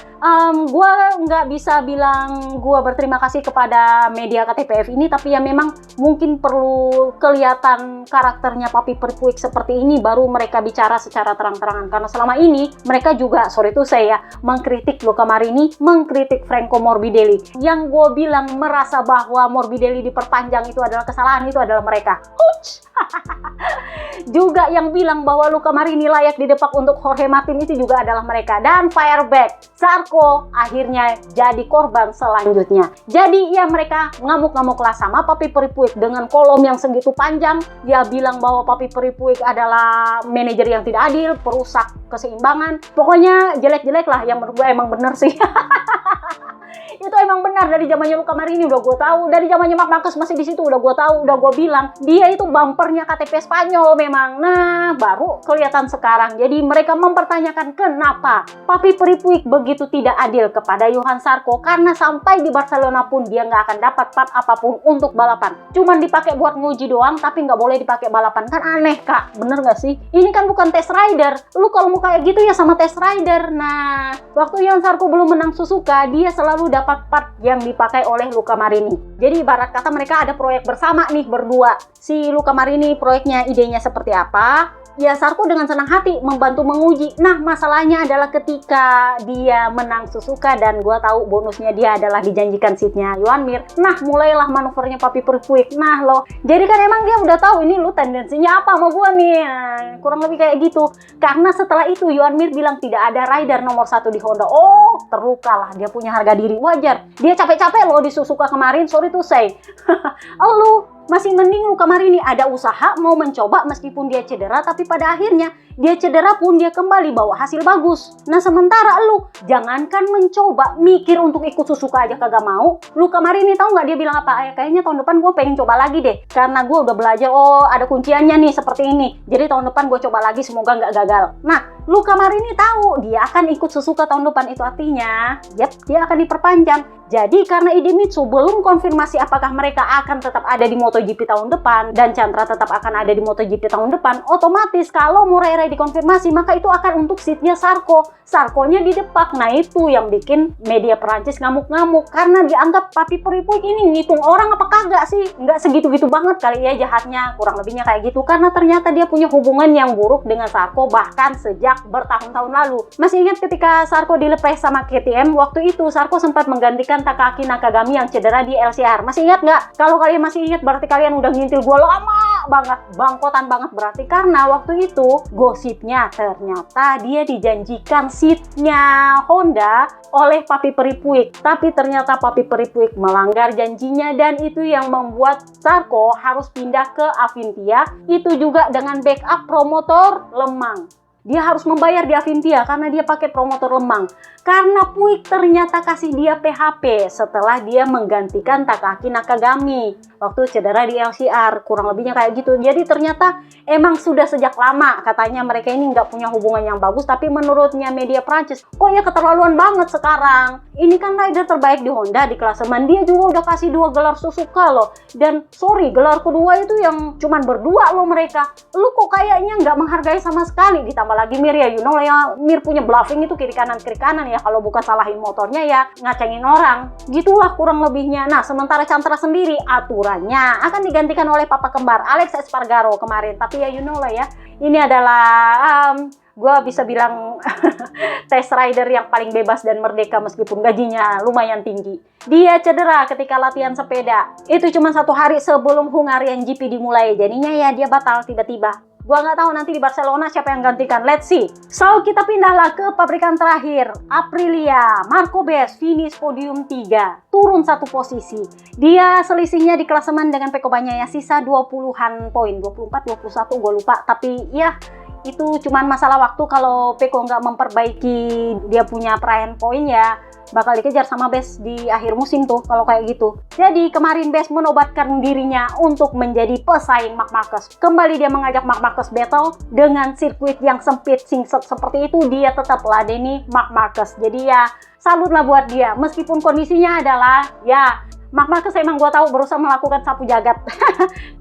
Gue nggak bisa bilang gue berterima kasih kepada media KTPF ini, tapi ya memang mungkin perlu kelihatan karakternya Papi Peripuik seperti ini baru mereka bicara secara terang-terangan. Karena selama ini mereka juga, sorry itu saya, mengkritik Luca Marini, mengkritik Franco Morbidelli. Yang gue bilang merasa bahwa bahwa Morbidelli diperpanjang itu adalah kesalahan, itu adalah mereka. Juga yang bilang bahwa Luca Marini layak didepak untuk Jorge Martin itu juga adalah mereka. Dan fireback, Zarco akhirnya jadi korban selanjutnya. Jadi ya mereka ngamuk-ngamuklah sama Papi Peripuik dengan kolom yang segitu panjang. Dia bilang bahwa Papi Peripuik adalah manajer yang tidak adil, perusak keseimbangan. Pokoknya jelek-jelek lah, yang menurut gue emang bener sih. Itu emang benar dari zamannya Luca Marini udah gue tahu, dari zamannya Marc Marquez masih di situ udah gue tahu, udah gue bilang dia itu bumpernya KTP Spanyol memang. Nah, baru kelihatan sekarang. Jadi mereka mempertanyakan kenapa Papi Peripuik begitu tidak adil kepada Johan Zarco, karena sampai di Barcelona pun dia nggak akan dapat part apapun untuk balapan. Cuman dipakai buat nguji doang, tapi nggak boleh dipakai balapan. Kan aneh kak, bener nggak sih? Ini kan bukan test rider. Lu kalau mau kayak gitu ya sama test rider. Nah, waktu Johan Zarco belum menang Suzuka, dia selalu dapat part yang dipakai oleh Luca Marini. Jadi ibarat kata mereka ada proyek bersama nih berdua. Si Luca Marini proyeknya idenya seperti apa? Ya Zarco dengan senang hati membantu menguji. Nah masalahnya adalah ketika dia menang Suzuka dan gua tahu bonusnya dia adalah dijanjikan seatnya Joan Mir. Nah mulailah manuvernya Papi Peripuik. Nah loh, jadi kan emang dia udah tahu ini lu tendensinya apa sama gua nih. Nah, kurang lebih kayak gitu. Karena setelah itu Joan Mir bilang tidak ada rider nomor 1 di Honda. Oh terluka lah, dia punya harga diri, wajar. Dia capek-capek loh di Suzuka kemarin, sorry to say. Lu masih mending Luca Marini ada usaha mau mencoba meskipun dia cedera, tapi pada akhirnya dia cedera pun dia kembali bawa hasil bagus. Nah sementara lu jangankan mencoba, mikir untuk ikut Suzuka aja kagak mau. Luca Marini tahu nggak dia bilang apa? Kayaknya tahun depan gue pengen coba lagi deh, karena gue udah belajar, oh ada kunciannya nih seperti ini, jadi tahun depan gue coba lagi, semoga nggak gagal. Nah Luca Marini tahu dia akan ikut Suzuka tahun depan, itu artinya dia akan diperpanjang. Jadi karena Idemitsu belum konfirmasi apakah mereka akan tetap ada di MotoGP tahun depan dan Chandra tetap akan ada di MotoGP tahun depan, otomatis kalau Moreira dikonfirmasi maka itu akan untuk seatnya Zarco. Zarco-nya didepak. Nah itu yang bikin media Perancis ngamuk-ngamuk karena dianggap Papi Peripuik ini ngitung orang apa kagak sih? Nggak segitu-gitu banget kali ya jahatnya, kurang lebihnya kayak gitu. Karena ternyata dia punya hubungan yang buruk dengan Zarco bahkan sejak bertahun-tahun lalu. Masih ingat ketika Zarco dilepas sama KTM, waktu itu Zarco sempat menggantikan Takaki Nakagami yang cedera di LCR. Masih ingat nggak? Kalau kalian masih ingat berarti kalian udah ngintil gue lama banget, bangkotan banget berarti, karena waktu itu gosipnya ternyata dia dijanjikan seatnya Honda oleh Papi Peripuik, tapi ternyata Papi Peripuik melanggar janjinya dan itu yang membuat Zarco harus pindah ke Avintia, itu juga dengan backup promotor Lemang. Dia harus membayar di Avintia karena dia pakai promotor Lemang. Karena Puig ternyata kasih dia PHP setelah dia menggantikan Takaki Nakagami waktu cedera di LCR. Kurang lebihnya kayak gitu. Jadi ternyata emang sudah sejak lama katanya mereka ini nggak punya hubungan yang bagus. Tapi menurutnya media Prancis, kok ya keterlaluan banget sekarang. Ini kan rider terbaik di Honda di klasemen. Dia juga udah kasih 2 gelar Suzuka loh. Dan sorry, gelar kedua itu yang cuman berdua loh mereka. Lu kok kayaknya nggak menghargai sama sekali. Ditambah lagi Mir ya, you know lah ya, Mir punya bluffing itu kiri kanan ya, kalau bukan salahin motornya ya ngacengin orang, gitulah kurang lebihnya. Nah sementara Chandra sendiri aturannya akan digantikan oleh papa kembar Alex Espargaro kemarin, tapi ya you know lah ya, ini adalah gue bisa bilang test rider yang paling bebas dan merdeka meskipun gajinya lumayan tinggi. Dia cedera ketika latihan sepeda, itu cuma 1 hari sebelum Hungarian GP dimulai, jadinya ya dia batal tiba-tiba. Gua nggak tahu nanti di Barcelona siapa yang gantikan. Let's see. So, kita pindahlah ke pabrikan terakhir. Aprilia. Marco Bez finish podium 3. Turun 1 posisi. Dia selisihnya di klasemen dengan Pecco Bagnaia sisa 20-an poin. 24, 21, gue lupa. Tapi ya, itu cuman masalah waktu. Kalau Pecco nggak memperbaiki dia punya perayaan poin ya bakal dikejar sama Bez di akhir musim tuh kalau kayak gitu. Jadi kemarin Bez menobatkan dirinya untuk menjadi pesaing Marc Marquez. Kembali dia mengajak Marc Marquez battle dengan sirkuit yang sempit singset seperti itu, dia tetap ladeni Marc Marquez. Jadi ya salutlah buat dia meskipun kondisinya adalah ya Marc Marquez emang gue tahu berusaha melakukan sapu jagat.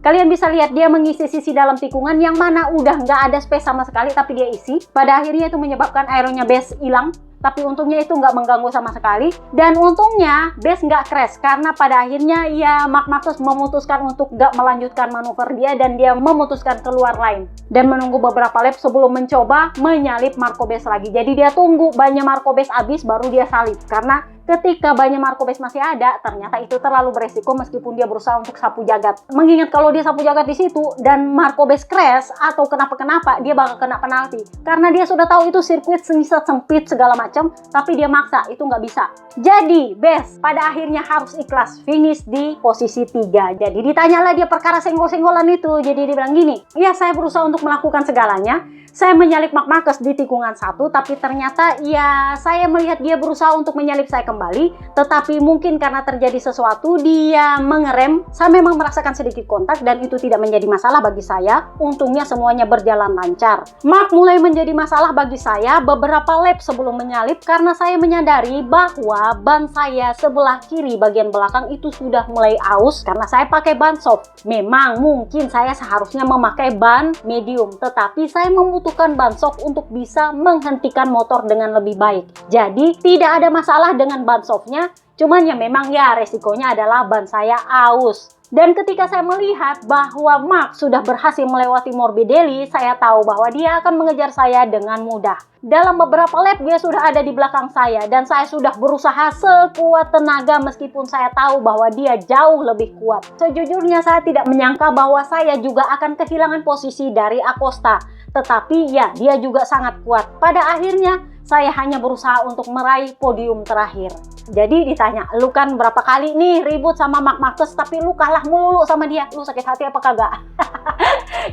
Kalian bisa lihat dia mengisi sisi dalam tikungan yang mana udah nggak ada space sama sekali tapi dia isi. Pada akhirnya itu menyebabkan aeronya Bez hilang. Tapi untungnya itu nggak mengganggu sama sekali. Dan untungnya Bez nggak crash karena pada akhirnya ya Marc Marquez memutuskan untuk nggak melanjutkan manuver dia dan dia memutuskan keluar line dan menunggu beberapa lap sebelum mencoba menyalip Marco Bez lagi. Jadi dia tunggu bannya Marco Bez habis baru dia salip karena ketika bannya Marco Base masih ada, ternyata itu terlalu beresiko meskipun dia berusaha untuk sapu jagat. Mengingat kalau dia sapu jagat di situ dan Marco Base crash atau kenapa-kenapa, dia bakal kena penalti. Karena dia sudah tahu itu sirkuit sempit segala macam, tapi dia maksa, itu nggak bisa. Jadi, Base pada akhirnya harus ikhlas finish di posisi 3. Jadi ditanyalah dia perkara senggol-senggolan itu. Jadi dia bilang gini, ya saya berusaha untuk melakukan segalanya. Saya menyalip Marc Marquez di tikungan 1, tapi ternyata ya saya melihat dia berusaha untuk menyalip saya kembali, tetapi mungkin karena terjadi sesuatu dia mengerem. Saya memang merasakan sedikit kontak dan itu tidak menjadi masalah bagi saya. Untungnya semuanya berjalan lancar. Marc mulai menjadi masalah bagi saya beberapa lap sebelum menyalip karena saya menyadari bahwa ban saya sebelah kiri bagian belakang itu sudah mulai aus karena saya pakai ban soft. Memang mungkin saya seharusnya memakai ban medium, tetapi saya membutuhkan ban soft untuk bisa menghentikan motor dengan lebih baik. Jadi tidak ada masalah dengan ban softnya, cuman ya memang ya resikonya adalah ban saya aus. Dan ketika saya melihat bahwa Marc sudah berhasil melewati Morbidelli, saya tahu bahwa dia akan mengejar saya dengan mudah. Dalam beberapa lap dia sudah ada di belakang saya dan saya sudah berusaha sekuat tenaga meskipun saya tahu bahwa dia jauh lebih kuat. Sejujurnya saya tidak menyangka bahwa saya juga akan kehilangan posisi dari Acosta. Tetapi ya dia juga sangat kuat. Pada akhirnya saya hanya berusaha untuk meraih podium terakhir. Jadi ditanya, lu kan berapa kali nih ribut sama Marc Marquez tapi lu kalah melulu sama dia. Lu sakit hati apa kagak?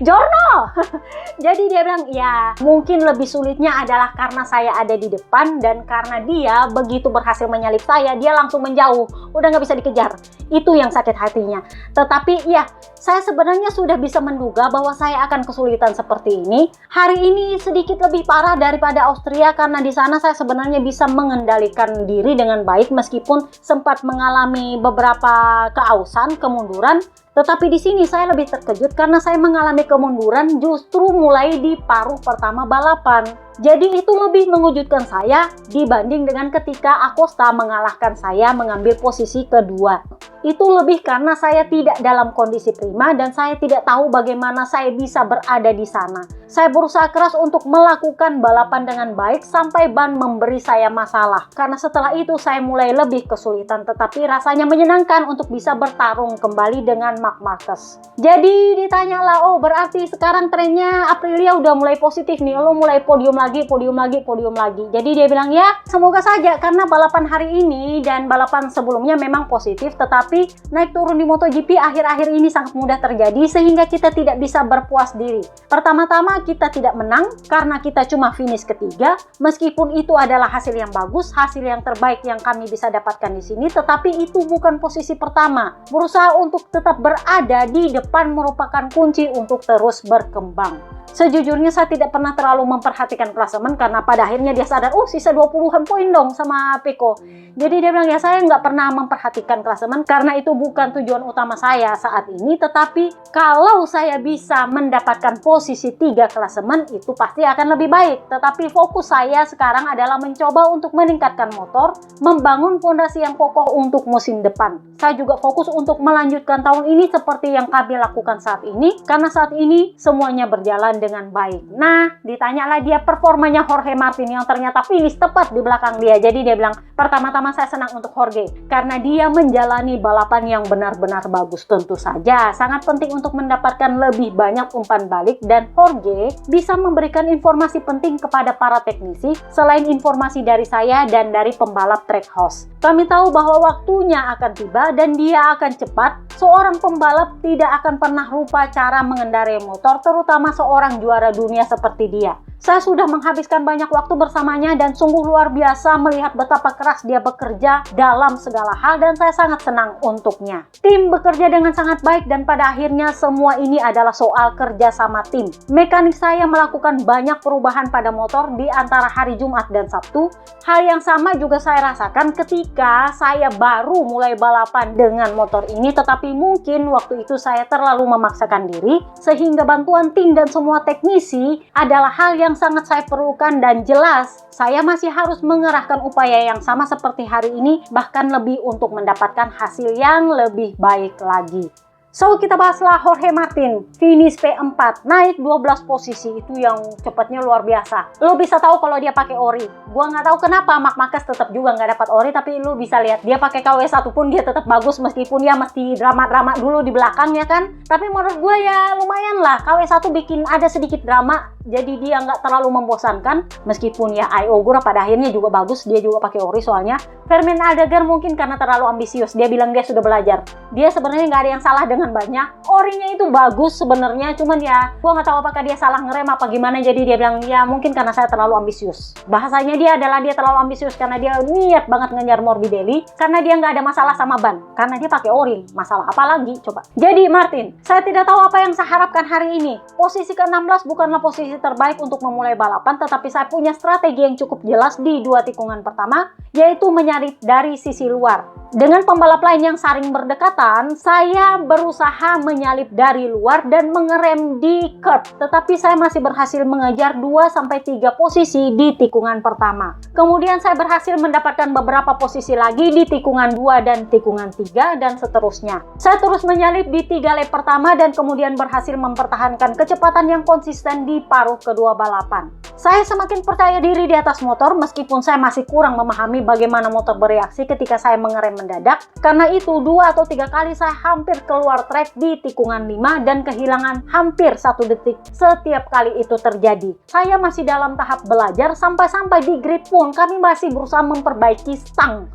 Giorno! Jadi dia bilang, ya mungkin lebih sulitnya adalah karena saya ada di depan dan karena dia begitu berhasil menyalip saya, dia langsung menjauh. Udah nggak bisa dikejar. Itu yang sakit hatinya. Tetapi ya, saya sebenarnya sudah bisa menduga bahwa saya akan kesulitan seperti ini. Hari ini sedikit lebih parah daripada Austria karena di sana saya sebenarnya bisa mengendalikan diri dengan baik meskipun sempat mengalami beberapa keausan, kemunduran. Tetapi di sini saya lebih terkejut karena saya mengalami kemunduran justru mulai di paruh pertama balapan. Jadi itu lebih mengejutkan saya dibanding dengan ketika Acosta mengalahkan saya mengambil posisi kedua. Itu lebih karena saya tidak dalam kondisi prima dan saya tidak tahu bagaimana saya bisa berada di sana. Saya berusaha keras untuk melakukan balapan dengan baik sampai ban memberi saya masalah. Karena setelah itu saya mulai lebih kesulitan, tetapi rasanya menyenangkan untuk bisa bertarung kembali dengan Marc Marquez. Jadi ditanyalah, oh berarti sekarang trennya Aprilia udah mulai positif nih, lo mulai podium lagi. Jadi dia bilang ya semoga saja karena balapan hari ini dan balapan sebelumnya memang positif, tetapi naik turun di MotoGP akhir-akhir ini sangat mudah terjadi sehingga kita tidak bisa berpuas diri. Pertama-tama kita tidak menang karena kita cuma finish ketiga, meskipun itu adalah hasil yang bagus, hasil yang terbaik yang kami bisa dapatkan di sini, tetapi itu bukan posisi pertama. Berusaha untuk tetap berada di depan merupakan kunci untuk terus berkembang. Sejujurnya saya tidak pernah terlalu memperhatikan klasemen karena pada akhirnya dia sadar, oh sisa 20-an poin dong sama Pecco. Jadi dia bilang ya saya nggak pernah memperhatikan klasemen karena itu bukan tujuan utama saya saat ini. Tetapi kalau saya bisa mendapatkan posisi 3 klasemen itu pasti akan lebih baik. Tetapi fokus saya sekarang adalah mencoba untuk meningkatkan motor, membangun fondasi yang kokoh untuk musim depan. Saya juga fokus untuk melanjutkan tahun ini seperti yang kami lakukan saat ini karena saat ini semuanya berjalan dengan baik. Nah, ditanyalah dia performanya Jorge Martin yang ternyata finish tepat di belakang dia. Jadi dia bilang, pertama-tama saya senang untuk Jorge karena dia menjalani balapan yang benar-benar bagus. Tentu saja sangat penting untuk mendapatkan lebih banyak umpan balik dan Jorge bisa memberikan informasi penting kepada para teknisi selain informasi dari saya dan dari pembalap track host. Kami tahu bahwa waktunya akan tiba dan dia akan cepat. Seorang pembalap tidak akan pernah lupa cara mengendarai motor, terutama seorang juara dunia seperti dia. Saya sudah menghabiskan banyak waktu bersamanya dan sungguh luar biasa melihat betapa keras dia bekerja dalam segala hal dan saya sangat senang untuknya. Tim bekerja dengan sangat baik dan pada akhirnya semua ini adalah soal kerja sama tim. Mekanik saya melakukan banyak perubahan pada motor di antara hari Jumat dan Sabtu. Hal yang sama juga saya rasakan ketika saya baru mulai balapan dengan motor ini, tetapi mungkin waktu itu saya terlalu memaksakan diri sehingga bantuan tim dan semua teknisi adalah hal yang sangat saya perlukan dan jelas saya masih harus mengerahkan upaya yang sama seperti hari ini bahkan lebih untuk mendapatkan hasil yang lebih baik lagi. So, kita bahaslah Jorge Martin, finish P4, naik 12 posisi, itu yang cepatnya luar biasa. Lo bisa tahu kalau dia pakai ori. Gua nggak tahu kenapa Marc Marquez tetap juga nggak dapat ori, tapi lo bisa lihat dia pakai KW1 pun dia tetap bagus meskipun dia mesti drama-drama dulu di belakang ya kan. Tapi menurut gue ya lumayan lah, KW1 bikin ada sedikit drama, jadi dia nggak terlalu membosankan. Meskipun ya Ai Ogura pada akhirnya juga bagus, dia juga pakai ori soalnya. Fermin Aldegar mungkin karena terlalu ambisius, dia bilang dia sudah belajar. Dia sebenarnya nggak ada yang salah dengan banyak. Orinya itu bagus sebenarnya, cuman ya gua nggak tahu apakah dia salah ngerem apa gimana, jadi dia bilang ya mungkin karena saya terlalu ambisius. Bahasanya dia adalah dia terlalu ambisius karena dia niat banget ngejar Morbidelli, karena dia nggak ada masalah sama ban, karena dia pakai ori. Masalah apa lagi coba? Jadi Martin, saya tidak tahu apa yang saya harapkan hari ini. Posisi ke-16 bukanlah posisi terbaik untuk memulai balapan, tetapi saya punya strategi yang cukup jelas di 2 tikungan pertama, yaitu menyalip dari sisi luar. Dengan pembalap lain yang saling berdekatan, saya berusaha menyalip dari luar dan mengerem di curb, tetapi saya masih berhasil mengejar 2-3 posisi di tikungan pertama. Kemudian saya berhasil mendapatkan beberapa posisi lagi di tikungan 2 dan tikungan 3 dan seterusnya. Saya terus menyalip di 3 lap pertama dan kemudian berhasil mempertahankan kecepatan yang konsisten di paruh kedua balapan. Saya semakin percaya diri di atas motor meskipun saya masih kurang memahami bagaimana motor bereaksi ketika saya mengerem mendadak. Karena itu 2 atau 3 kali saya hampir keluar track di tikungan 5 dan kehilangan hampir 1 detik setiap kali itu terjadi. Saya masih dalam tahap belajar, sampai-sampai di grid pun kami masih berusaha memperbaiki stang.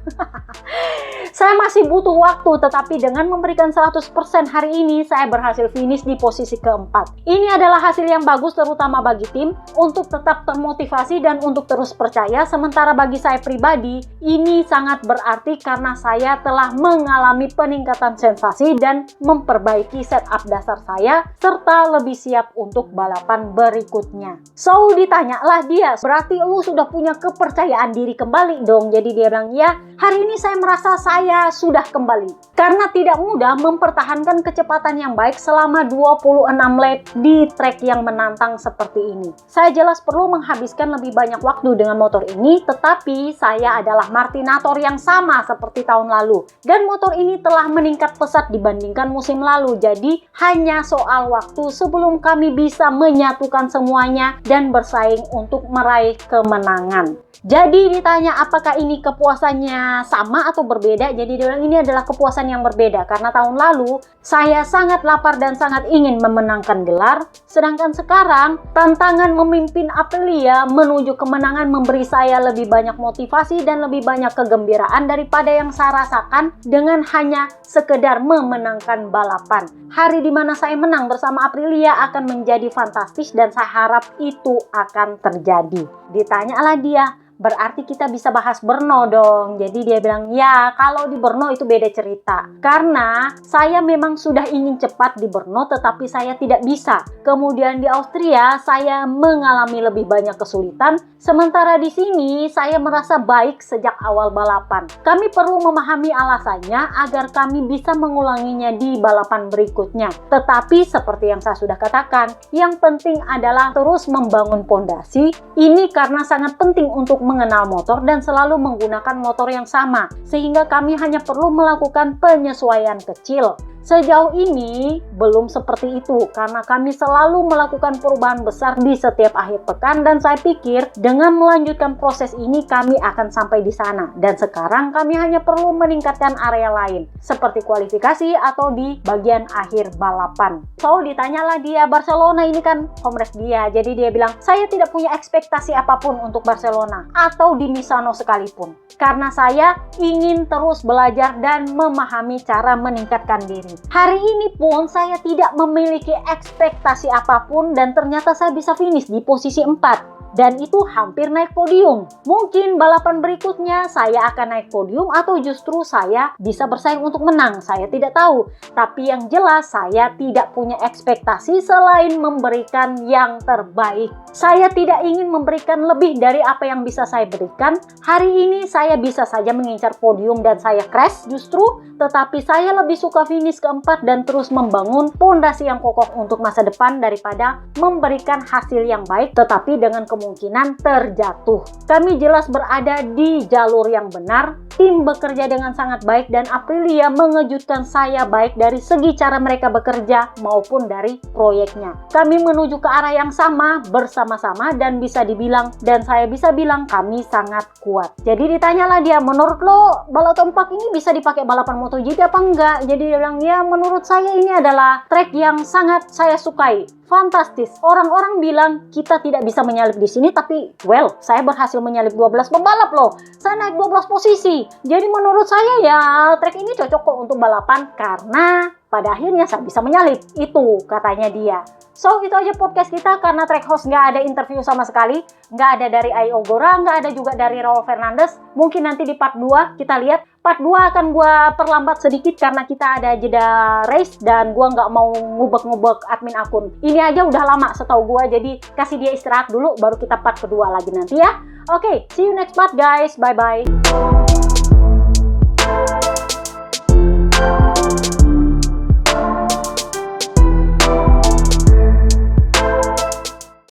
Saya masih butuh waktu, tetapi dengan memberikan 100% hari ini saya berhasil finish di posisi keempat. Ini adalah hasil yang bagus terutama bagi tim untuk tetap termotivasi dan untuk terus percaya. Sementara bagi saya pribadi ini sangat berarti karena saya telah mengalami peningkatan sensasi dan memperbaiki setup dasar saya serta lebih siap untuk balapan berikutnya. So ditanyalah dia, berarti lu sudah punya kepercayaan diri kembali dong? Jadi dia bilang ya, hari ini saya merasa saya sudah kembali karena tidak mudah mempertahankan kecepatan yang baik selama 26 lap di track yang menantang seperti ini. Saya jelas perlu menghabiskan lebih banyak waktu dengan motor ini, tetapi saya adalah Martinator yang sama seperti tahun lalu dan motor ini telah meningkat pesat dibandingkan musim lalu. Jadi hanya soal waktu sebelum kami bisa menyatukan semuanya dan bersaing untuk meraih kemenangan. Jadi ditanya apakah ini kepuasannya sama atau berbeda, jadi dia bilang ini adalah kepuasan yang berbeda karena tahun lalu saya sangat lapar dan sangat ingin memenangkan gelar, sedangkan sekarang tantangan memimpin Aprilia menuju kemenangan memberi saya lebih banyak motivasi dan lebih banyak kegembiraan daripada yang saya rasakan dengan hanya sekedar memenangkan balapan. Hari dimana saya menang bersama Aprilia akan menjadi fantastis dan saya harap itu akan terjadi. Ditanyalah dia, berarti kita bisa bahas Brno dong. Jadi dia bilang ya, kalau di Brno itu beda cerita karena saya memang sudah ingin cepat di Brno tetapi saya tidak bisa. Kemudian di Austria saya mengalami lebih banyak kesulitan, sementara di sini saya merasa baik sejak awal balapan. Kami perlu memahami alasannya agar kami bisa mengulanginya di balapan berikutnya. Tetapi seperti yang saya sudah katakan, yang penting adalah terus membangun pondasi. Ini karena sangat penting untuk mengenal motor dan selalu menggunakan motor yang sama, sehingga kami hanya perlu melakukan penyesuaian kecil. Sejauh ini belum seperti itu karena kami selalu melakukan perubahan besar di setiap akhir pekan dan saya pikir dengan melanjutkan proses ini kami akan sampai di sana. Dan sekarang kami hanya perlu meningkatkan area lain seperti kualifikasi atau di bagian akhir balapan. So ditanyalah dia, Barcelona ini kan home race dia, jadi dia bilang saya tidak punya ekspektasi apapun untuk Barcelona atau di Misano sekalipun karena saya ingin terus belajar dan memahami cara meningkatkan diri. Hari ini pun saya tidak memiliki ekspektasi apapun dan ternyata saya bisa finish di posisi 4. Dan itu hampir naik podium. Mungkin balapan berikutnya saya akan naik podium atau justru saya bisa bersaing untuk menang. Saya tidak tahu. Tapi yang jelas saya tidak punya ekspektasi selain memberikan yang terbaik. Saya tidak ingin memberikan lebih dari apa yang bisa saya berikan. Hari ini saya bisa saja mengincar podium dan saya crash justru. Tetapi saya lebih suka finish keempat dan terus membangun pondasi yang kokoh untuk masa depan daripada memberikan hasil yang baik tetapi dengan kemudian kemungkinan terjatuh. Kami jelas berada di jalur yang benar, tim bekerja dengan sangat baik dan Aprilia mengejutkan saya baik dari segi cara mereka bekerja maupun dari proyeknya. Kami menuju ke arah yang sama bersama-sama dan saya bisa bilang kami sangat kuat. Jadi ditanyalah dia, menurut lo balap tempat ini bisa dipakai balapan MotoGP apa enggak? Jadi dia bilang, ya menurut saya ini adalah trek yang sangat saya sukai. Fantastis. Orang-orang bilang kita tidak bisa menyalip di sini, tapi well, saya berhasil menyalip 12 pembalap loh. Saya naik 12 posisi. Jadi menurut saya ya trek ini cocok kok untuk balapan karena pada akhirnya saya bisa menyalip. Itu katanya dia. So, itu aja podcast kita karena track host nggak ada interview sama sekali. Nggak ada dari Ayo Gora, nggak ada juga dari Raul Fernandez. Mungkin nanti di part 2 kita lihat. Part 2 akan gue perlambat sedikit karena kita ada jeda race dan gue nggak mau ngubek-ngubek admin akun. Ini aja udah lama setahu gue, jadi kasih dia istirahat dulu baru kita part kedua lagi nanti ya. Oke, see you next part guys. Bye-bye.